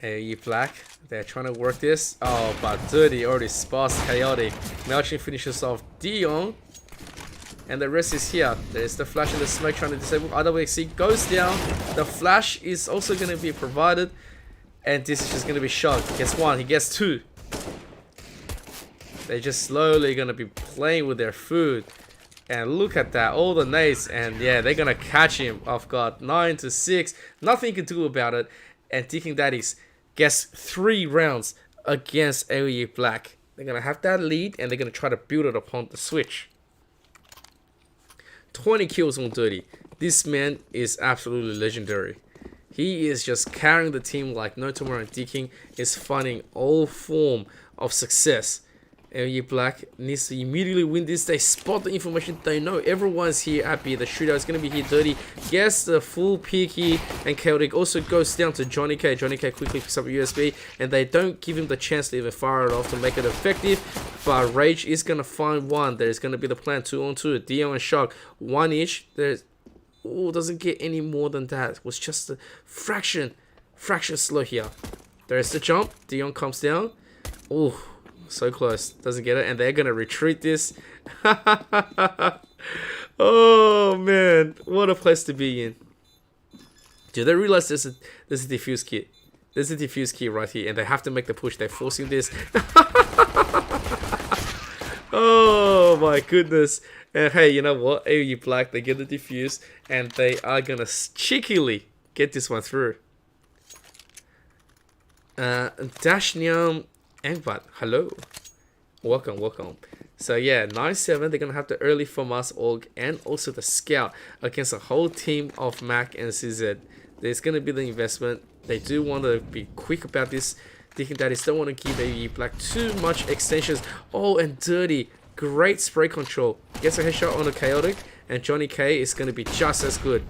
AUE Black. They're trying to work this. Oh, but Dirty already spots Chaotic. Melchin finishes off Dion. And the rest is here. There's the flash and the smoke trying to disable. IWXC goes down. The flash is also going to be provided. And this is just going to be shot. He gets one. He gets two. They're just slowly going to be playing with their food. And look at that. All the nades. And yeah, they're going to catch him off guard. 9-6. Nothing you can do about it. And Deakin Daddies gets 3 rounds against AUE Black. They're going to have that lead and they're going to try to build it upon the switch. 20 kills on Dirty. This man is absolutely legendary. He is just carrying the team like no tomorrow. And Deakin is finding all form of success. AUE Black needs to immediately win this. They spot the information. They know everyone's here at B. The shootout is going to be here. Dirty gets the full peek here. And Chaotic also goes down to Johnny K. Johnny K quickly picks up a USB. And they don't give him the chance to even fire it off to make it effective. But Rage is going to find one. There's going to be the plan 2-on-2. Dion and Shock. One each. There's... Oh, doesn't get any more than that. It was just a fraction slow here. There's the jump. Dion comes down. Oh, so close. Doesn't get it. And they're going to retreat this. Oh, man. What a place to be in. Do they realize there's a defuse kit? There's a defuse kit right here. And they have to make the push. They're forcing this. Oh, my goodness. And hey, you know what? AUE Black, they get the defuse, and they are gonna cheekily get this one through. Dashnium Angbat, hello. Welcome. So yeah, 9-7, they're gonna have the early from us org and also the scout against a whole team of Mac and CZ. There's gonna be the investment. They do want to be quick about this. Deakin Daddies don't want to give AUE Black too much extensions. Oh, and Dirty. Great spray control. Gets a headshot on the Chaotic, and Johnny K is going to be just as good.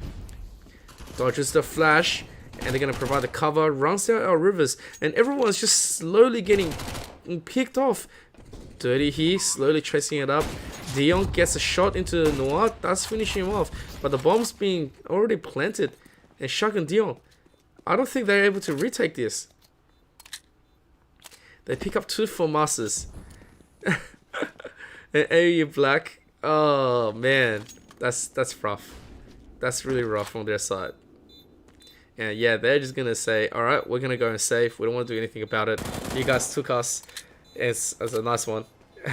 Dodges the flash, and they're going to provide the cover. Runs down our rivers, and everyone's just slowly getting picked off. Dirty here, slowly tracing it up. Dion gets a shot into Noir. That's finishing him off, but the bomb's being already planted. And Shock and Dion, I don't think they're able to retake this. They pick up 2 FAMASas. And AUE Black, oh man, that's rough. That's really rough on their side. And yeah, they're just gonna say, all right, we're gonna go and save. We don't want to do anything about it. You guys took us. It's a nice one.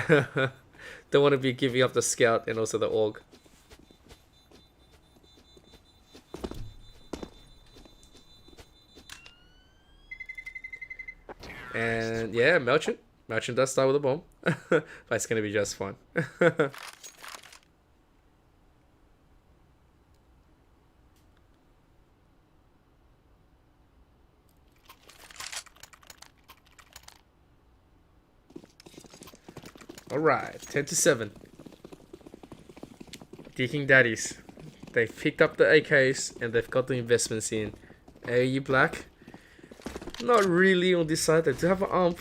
Don't want to be giving up the scout and also the org. And yeah, Merchant does start with a bomb. But it's gonna be just fine. Alright, 10-7. Deakin Daddies. They've picked up the AKs and they've got the investments in. AUE Black. Not really on this side. They do have an ump.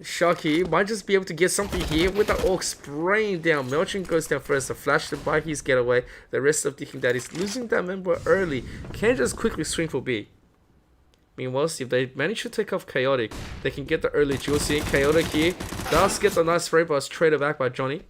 Shocky might just be able to get something here with the orc spraying down. Melchin goes down first. The flash to buy his getaway. The rest of Deakin Daddies losing that member early. Can just quickly swing for B. Meanwhile, if they manage to take off Chaotic, they can get the early juicy. Chaotic here does get the nice spray, but it's traded back by Johnny.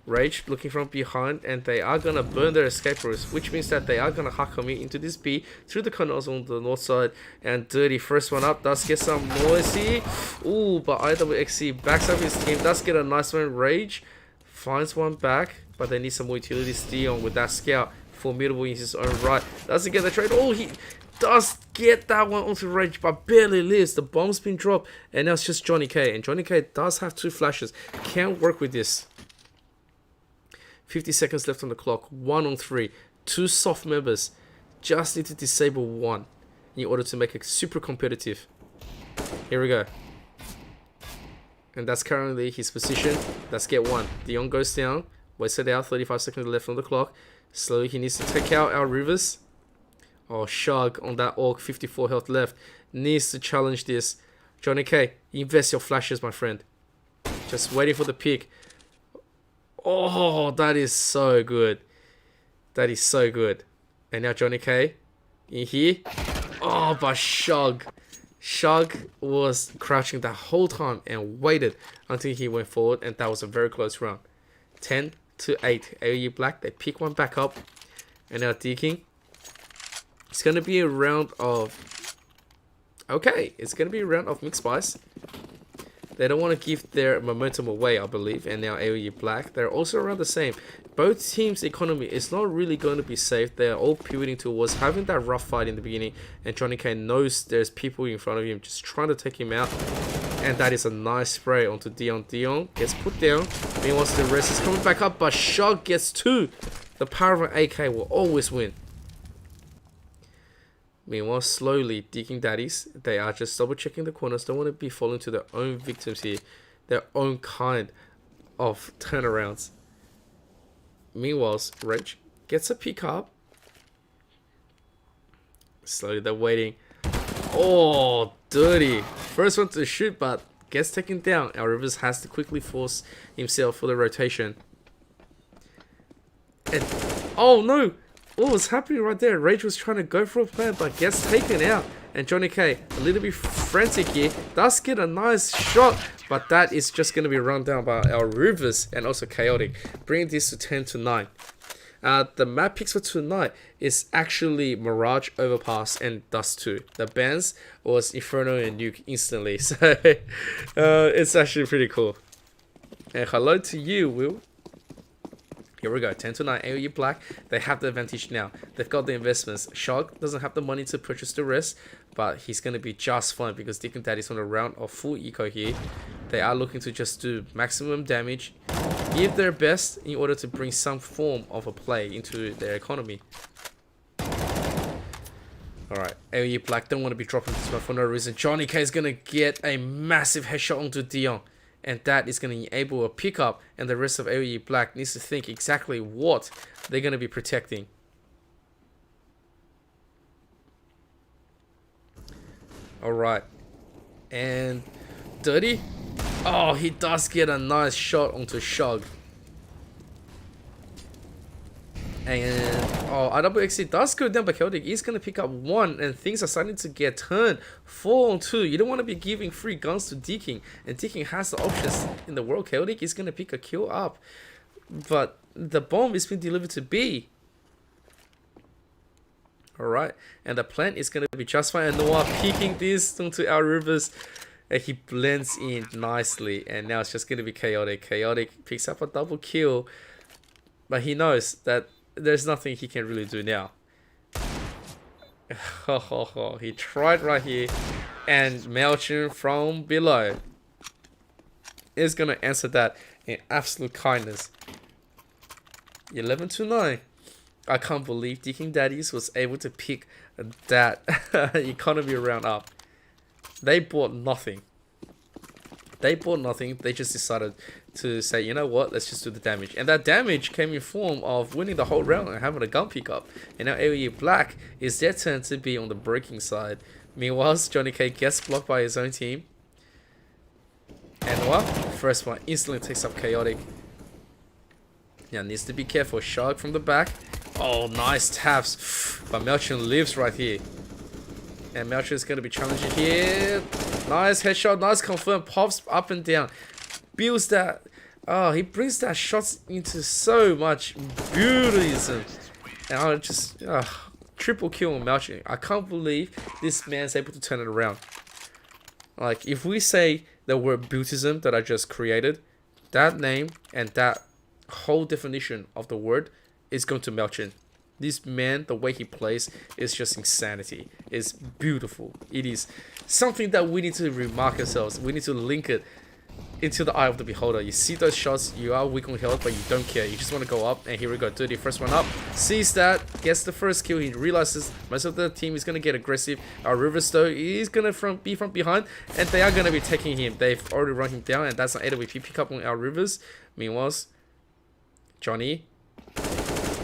Rage looking from behind, and they are gonna burn their escape routes, which means that they are gonna Hakami into this B through the canals on the north side. And Dirty first one up does get some noisy. Ooh, but IWXC backs up his team, does get a nice one. Rage finds one back, but they need some more utility. Dion with that scout, formidable in his own right, doesn't get the trade. Oh, he does get that one onto Rage, but barely lives. The bomb's been dropped, and now it's just Johnny K, and Johnny K does have 2 flashes. Can't work with this. 50 seconds left on the clock. 1 on 3. 2 soft members. Just need to disable 1 in order to make it super competitive. Here we go. And that's currently his position. Let's get 1. Dion goes down. Wasted out. 35 seconds left on the clock. Slowly he needs to take out our rivers. Oh, Shug on that orc. 54 health left. Needs to challenge this. Johnny K, invest your flashes, my friend. Just waiting for the pick. Oh, that is so good. That is so good. And now Johnny K in here. Oh, but Shug was crouching the whole time and waited until he went forward, and that was a very close round. 10-8. AUE Black, they pick one back up. And now Deakin. It's going to be a round of... Okay, it's going to be a round of mixed spice. They don't want to give their momentum away, I believe. And now AUE Black, they're also around the same. Both teams' economy is not really going to be safe. They're all pivoting towards having that rough fight in the beginning. And Johnny K knows there's people in front of him just trying to take him out. And that is a nice spray onto Dion. Dion gets put down. Meanwhile, the rest is coming back up, but Shog gets 2. The power of an AK will always win. Meanwhile, slowly, Deakin Daddies, they are just double checking the corners. Don't want to be falling to their own victims here. Their own kind of turnarounds. Meanwhile, Rage gets a pick up. Slowly, they're waiting. Oh, dirty. First one to shoot, but gets taken down. Our Rivers has to quickly force himself for the rotation. And, oh no! What was happening right there? Rage was trying to go for a plan, but gets taken out. And Johnny K, a little bit frantic here, does get a nice shot, but that is just going to be run down by our Rivers and also Chaotic, bringing this to 10-9. The map picks for tonight is actually Mirage, Overpass, and Dust 2. The bans was Inferno and Nuke instantly, so it's actually pretty cool. And hello to you, Will. Here we go, 10-9, AUE Black. They have the advantage now. They've got the investments. Shog doesn't have the money to purchase the rest, but he's going to be just fine because Deakin Daddies on a round of full eco here. They are looking to just do maximum damage, give their best in order to bring some form of a play into their economy. Alright, AUE Black don't want to be dropping this one for no reason. Johnny K is going to get a massive headshot onto Dion. And that is going to enable a pickup, and the rest of AEL Black needs to think exactly what they're going to be protecting. Alright. And Dirty. Oh, he does get a nice shot onto Shog. And oh, IWXC does go down, but Chaotic is going to pick up 1, and things are starting to get turned 4-on-2. You don't want to be giving free guns to Deakin, and Deakin has the options in the world. Chaotic is going to pick a kill up, but the bomb is being delivered to B. Alright, and the plant is going to be just fine, and Noah peeking this onto our Rivers, and he blends in nicely, and now it's just going to be Chaotic. Chaotic picks up a double kill, but he knows that there's nothing he can really do now. He tried right here, and Melchin from below is gonna answer that in absolute kindness. 11-9. I can't believe Deakin Daddies was able to pick that economy round up. They bought nothing. They bought nothing. They just decided to say, you know what, let's just do the damage. And that damage came in form of winning the whole round and having a gun pickup. And now AEL Black is their turn to be on the breaking side. Meanwhile, Johnny K gets blocked by his own team. And what? First one instantly takes up Chaotic. Now needs to be careful. Shark from the back. Oh, nice taps. But Melchin lives right here. And Melchin is going to be challenging here. Nice headshot, nice confirm, pops up and down. Builds that. Oh, he brings that shots into so much beautyism. And I just triple kill on Melchin. I can't believe this man's able to turn it around. Like, if we say the word beautyism that I just created, that name and that whole definition of the word is going to Melchin. This man, the way he plays, is just insanity. It's beautiful. It is something that we need to remark ourselves. We need to link it into the eye of the beholder. You see those shots, you are weak on health, but you don't care. You just want to go up, and here we go. Dirty, first one up. Sees that, gets the first kill. He realizes most of the team is going to get aggressive. Our Rivers, though, is going to be from behind, and they are going to be taking him. They've already run him down, and that's an AWP pickup on our Rivers. Meanwhile, Johnny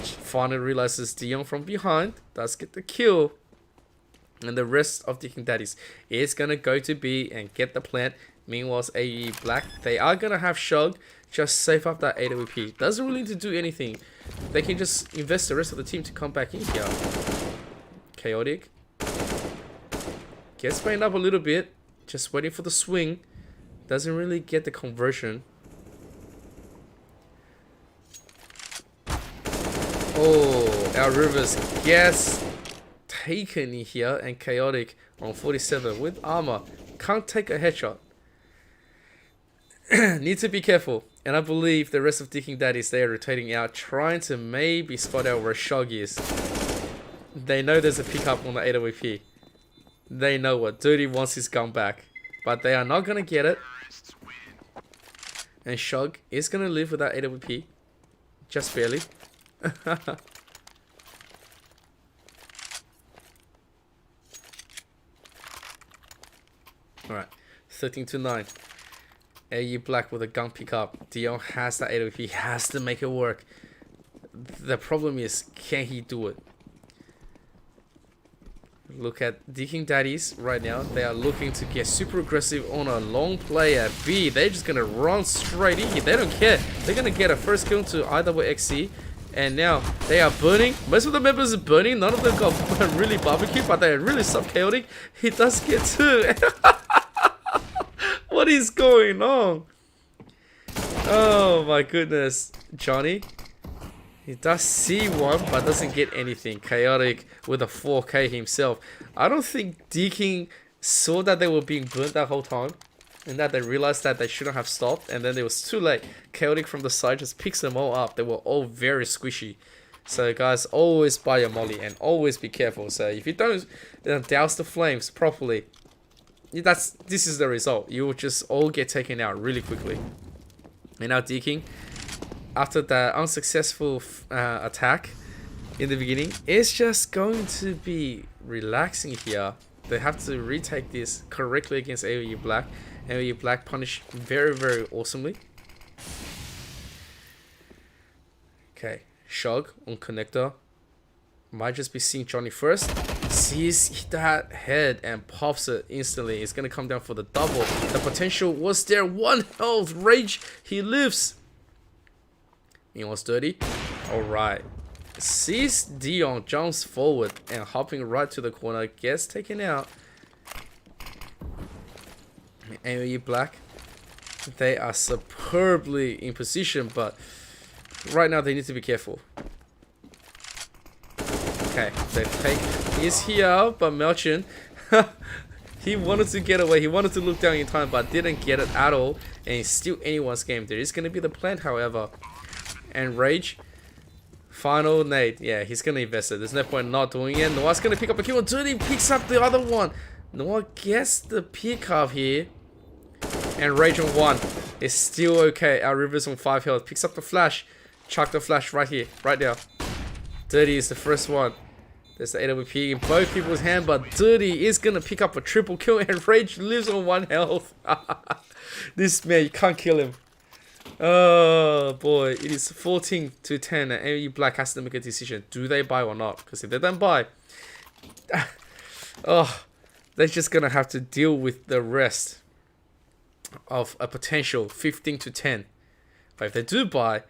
finally realizes Dion from behind, does get the kill, and the rest of Deakin Daddies is gonna go to B and get the plant. Meanwhile, AE Black, they are gonna have Shug just save up that AWP. Doesn't really need to do anything. They can just invest the rest of the team to come back in here. Chaotic gets sprained up a little bit, just waiting for the swing. Doesn't really get the conversion. Oh, our Rivers gets taken in here, and Chaotic on 47 with armor can't take a headshot. Need to be careful, and I believe the rest of Deakin Daddies, they are rotating out, trying to maybe spot out where Shog is. They know there's a pickup on the AWP. They know what Dirty wants his gun back. but they are not gonna get it. And Shug is gonna live without AWP, just barely. Alright, 13-9. AU Black with a gun pickup. Dion has that AWP. He has to make it work. The problem is, can he do it? Look at Deakin Daddies right now. They are looking to get super aggressive on a long play at B. They're just going to run straight in here. They don't care. They're going to get a first kill to IWXC. And now they are burning. Most of the members are burning. None of them got really barbecue, but they're really sub-chaotic. He does get two. What is going on? Oh my goodness. Johnny. He does see one, but doesn't get anything. Chaotic with a 4K himself. I don't think Deakin saw that they were being burnt that whole time. And that they realized that they shouldn't have stopped. And then it was too late. Chaotic from the side just picks them all up. They were all very squishy. So guys, always buy your molly and always be careful. So if you don't douse the flames properly, this is the result. You will just all get taken out really quickly. And now Deakin, after that unsuccessful attack in the beginning, is just going to be relaxing here. They have to retake this correctly against AUE Black. AUE Black punished very, very awesomely. Okay, Shug on connector. Might just be seeing Johnny first. Sees that head and pops it instantly. It's gonna come down for the double. The potential was there. 1 health. Rage. He lives. He was dirty. Alright. Sees Dion, jumps forward and hopping right to the corner. Gets taken out. AUE Black. They are superbly in position, but right now they need to be careful. Okay, they take is here, but Melchin, he wanted to get away. He wanted to look down in time, but didn't get it at all. And it's still anyone's game. There is going to be the plant, however. And Rage, final nade. Yeah, he's going to invest it. There's no point not doing it. Noah's going to pick up a kill. Dirty picks up the other one. Noah gets the pick up here. And Rage on 1 is still okay. Our Rivers on 5 health. Picks up the flash. Chuck the flash right here. Right now. Dirty is the first one. There's the AWP in both people's hand, but Dirty is gonna pick up a triple kill, and Rage lives on 1 health. This man, you can't kill him. Oh boy, it is 14-10, and AU Black has to make a decision. Do they buy or not? Because if they don't buy, oh, they're just gonna have to deal with the rest of a potential 15-10. But if they do buy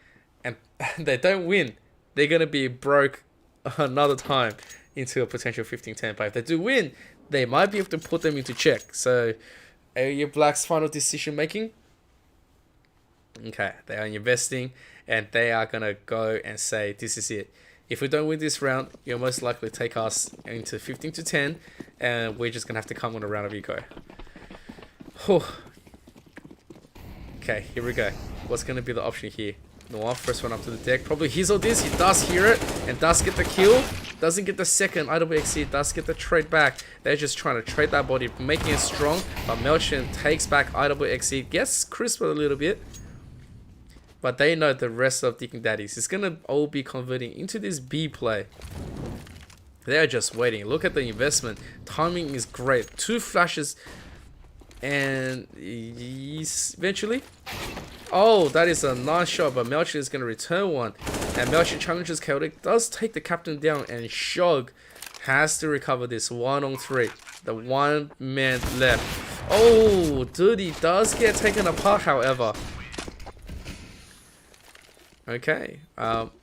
and they don't win, they're gonna be broke another time into a potential 15-10. But if they do win, they might be able to put them into check. So, AU Black's final decision making. Okay, they are investing, and they are gonna go and say, "This is it. If we don't win this round, you'll most likely take us into 15-10, and we're just gonna have to come on a round of eco." Whew. Okay, here we go. What's gonna be the option here? Noah, first one up to the deck. Probably his or this. He does hear it and does get the kill. Doesn't get the second. IWXC does get the trade back. They're just trying to trade that body, making it strong. But Melchin takes back IWXC. Gets crisped a little bit. But they know the rest of Deakin Daddies is going to all be converting into this B play. They're just waiting. Look at the investment. Timing is great. 2 flashes. And eventually... Oh, that is a nice shot, but Melchin is going to return one. And Melchin challenges Chaotic, does take the captain down, and Shug has to recover this 1-on-3. The 1 man left. Oh, Dirty does get taken apart, however. Okay,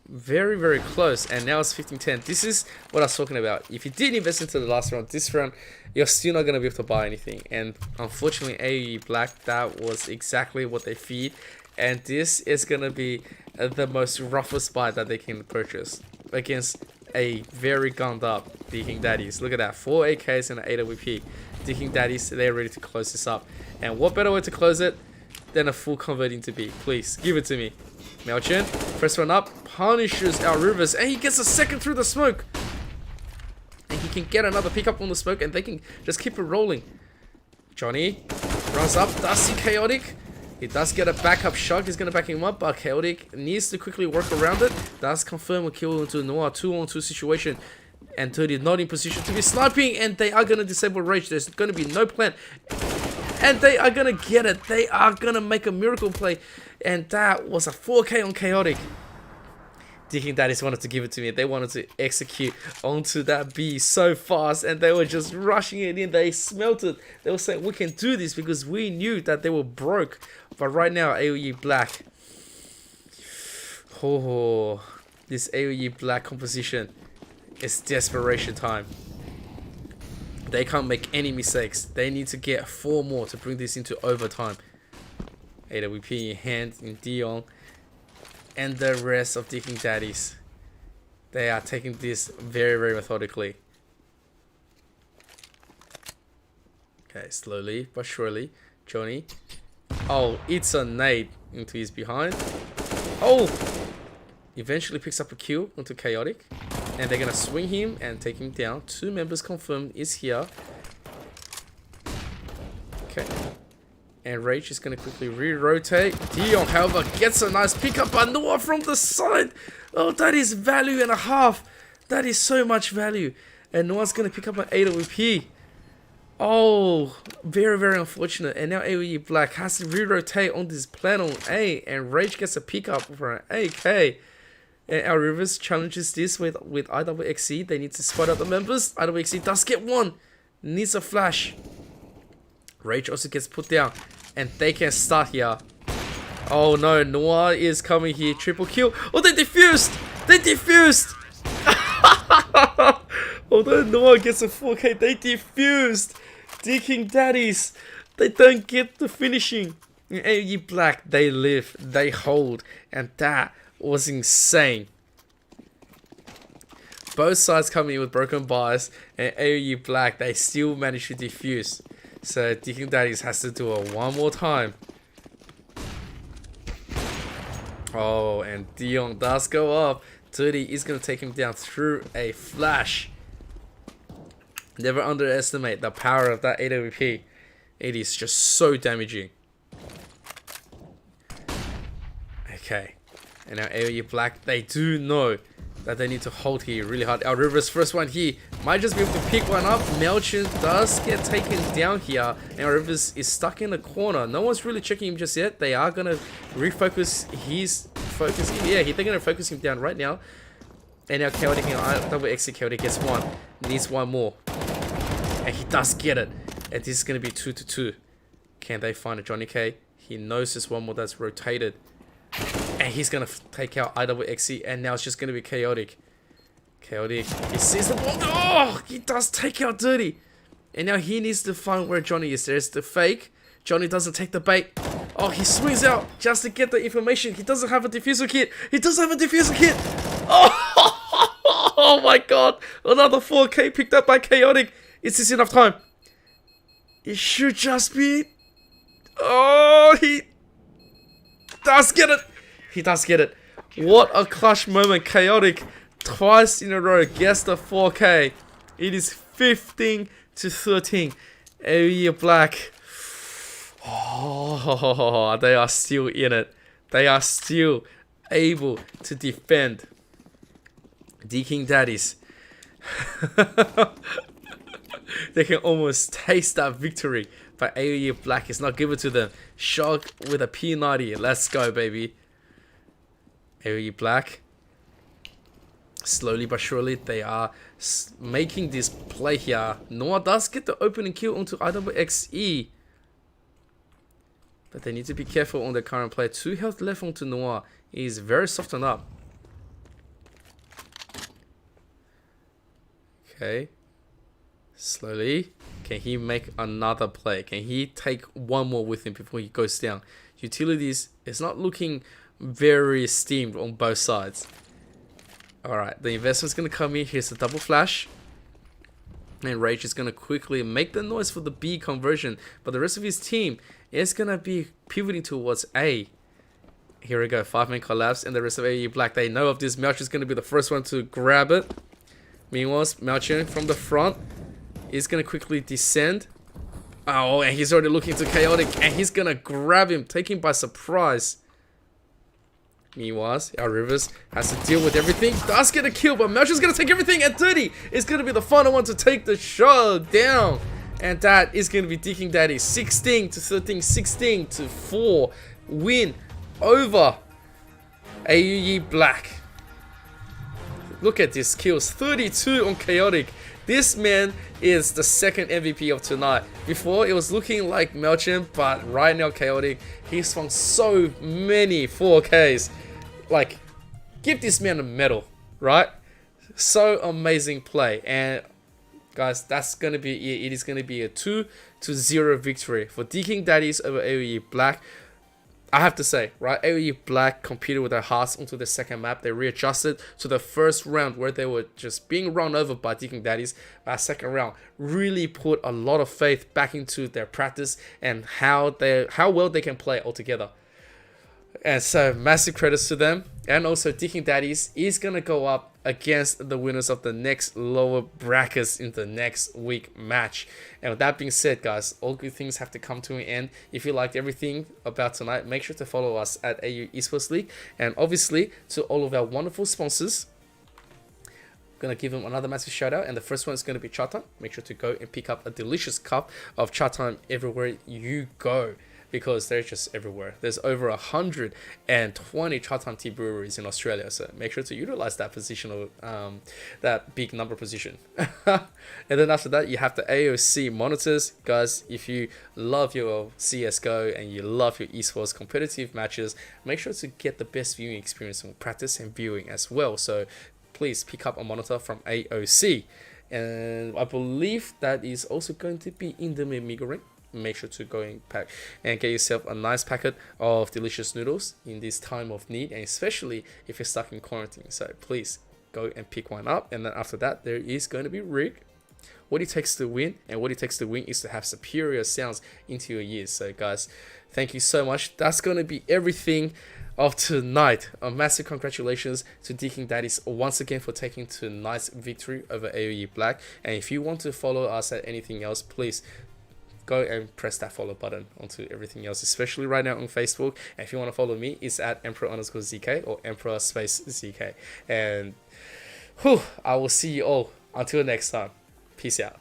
very, very close, and now it's 15-10. This is what I was talking about. If you did invest into the last round, this round, you're still not going to be able to buy anything. And unfortunately, AUE Black, that was exactly what they feed. And this is going to be the most roughest buy that they can purchase against a very gunned up Deakin Daddies. Look at that, 4 AKs and an 8 AWP. Deakin Daddies, they're ready to close this up. And what better way to close it than a full converting to B? Please, give it to me. Melchin, first one up, punishes our Rivers, and he gets a second through the smoke. And he can get another pickup on the smoke, and they can just keep it rolling. Johnny Runs up, does see Chaotic. He does get a backup shot. He's gonna back him up, but Chaotic needs to quickly work around it. Does confirm a kill into Noah 2-on-2 situation. And Dirty not in position to be sniping, and they are gonna disable Rage. There's gonna be no plan. And they are gonna get it. They are gonna make a miracle play. And that was a 4K on Chaotic. Deakin Daddies wanted to give it to me. They wanted to execute onto that B so fast, and they were just rushing it in. They smelt it. They were saying, we can do this, because we knew that they were broke. But right now, AUE Black. Oh, this AUE Black composition is desperation time. They can't make any mistakes. They need to get 4 more to bring this into overtime. AWP in hand in Dion. And the rest of Deakin Daddies. They are taking this very, very methodically. Okay, slowly but surely. Johnny. Oh, it's a nade into his behind. Oh! Eventually picks up a kill onto Chaotic. And they're gonna swing him and take him down. 2 members confirmed is here. Okay. And Rage is going to quickly re-rotate. Dion, however, gets a nice pickup by Noah from the side. Oh, that is value and a half. That is so much value. And Noah's going to pick up an AWP. Oh, very, very unfortunate. And now AOE Black has to re-rotate on this plan on A. And Rage gets a pickup for an AK. And our Rivers challenges this with IWXC. They need to spot out the members. IWXC does get one. Needs a flash. Rage also gets put down, and they can start here. Oh no, Noah is coming here. Triple kill. Oh, they defused! They defused! Although Noah gets a 4K, they defused! Deakin Daddies, they don't get the finishing. In AE Black, they live, they hold, and that was insane. Both sides coming in with broken bars, and AE Black, they still managed to defuse. So Deakin Daddies has to do it one more time. Oh, and Dion does go up. Dirty is going to take him down through a flash. Never underestimate the power of that AWP. It is just so damaging. Okay. And now AOE Black, they do know that they need to hold here really hard. Our River's first one here might just be able to pick one up. Melchin does get taken down here, and our Rivers is stuck in the corner. No one's really checking him just yet. They are gonna refocus his focus. Yeah, they're gonna focus him down right now. And now Chaotic and double exit Chaotic gets one. Needs one more, and he does get it. And this is gonna be 2-2. Can they find a Johnny K? He knows there's one more that's rotated. And he's gonna take out IWXC, and now it's just gonna be Chaotic. Chaotic, he sees the bomb. Oh, he does take out Dirty. And now he needs to find where Johnny is. There's the fake. Johnny doesn't take the bait. Oh, he swings out just to get the information. He doesn't have a diffuser kit. He doesn't have a diffuser kit. Oh, oh my god. Another 4K picked up by Chaotic. Is this enough time? It should just be... Oh, he does get it. He does get it. What a clutch moment. Chaotic twice in a row gets the 4K. It is 15-13. AEL Black. Oh, they are still in it. They are still able to defend. Deakin Daddies. They can almost taste that victory. But AEL Black is not given to them. Shock with a P90. Let's go, baby. AEL Black. Slowly but surely, they are making this play here. Noah does get the opening kill onto IWXE. But they need to be careful on the current play. 2 health left onto Noah. He is very softened up. Okay. Slowly. Can he make another play? Can he take one more with him before he goes down? Utilities is not looking very steamed on both sides. Alright, the investment's going to come in. Here's the double flash. And Rage is going to quickly make the noise for the B conversion. But the rest of his team is going to be pivoting towards A. Here we go. 5-man collapse. And the rest of AEL Black, they know of this. Melchin is going to be the first one to grab it. Meanwhile, Melchin from the front is going to quickly descend. Oh, and he's already looking to Chaotic, and he's gonna grab him, take him by surprise. Meanwhile, our Rivers has to deal with everything. Does get a kill, but Melcher's gonna take everything, and Dirty is gonna be the final one to take the show down. And that is gonna be Deakin Daddies 16 to 13, 16 to 4 win over AUE Black. Look at this kills, 32 on Chaotic. This man is the second MVP of tonight. Before it was looking like Melchin, but right now Chaotic, he swung so many 4Ks. Like, give this man a medal, right? So amazing play. And guys, that's gonna be it. It is gonna be a 2-0 victory for Deakin Daddies over AUE Black. I have to say, right, AUE Black competed with their hearts onto the second map. They readjusted to the first round where they were just being run over by Deakin Daddies. That second round really put a lot of faith back into their practice and how well they can play altogether. And so massive credits to them. And also Deakin Daddies is going to go up against the winners of the next lower brackets in the next week match. And with that being said, guys, all good things have to come to an end. If you liked everything about tonight, make sure to follow us at AU Esports League. And obviously to all of our wonderful sponsors, I'm going to give them another massive shout out. And the first one is going to be Chatime. Make sure to go and pick up a delicious cup of Chatime everywhere you go, because they're just everywhere. There's over 120 Chatime tea breweries in Australia, so make sure to utilize that position, or that big number position. And then after that, you have the AOC monitors. Guys, if you love your CSGO and you love your esports competitive matches, make sure to get the best viewing experience from practice and viewing as well. So please pick up a monitor from AOC. And I believe that is also going to be Indomie Ring. Make sure to go and pack and get yourself a nice packet of delicious noodles in this time of need, and especially if you're stuck in quarantine. So please go and pick one up. And then after that, there is going to be Rig. What it takes to win, and what it takes to win is to have superior sounds into your ears. So guys, thank you so much. That's going to be everything of tonight. A massive congratulations to Deakin Daddies once again for taking tonight's victory over AUE Black. And if you want to follow us at anything else, please go and press that follow button onto everything else, especially right now on Facebook. And if you want to follow me, it's at Emperor_ZK or Emperor_ZK. And I will see you all until next time. Peace out.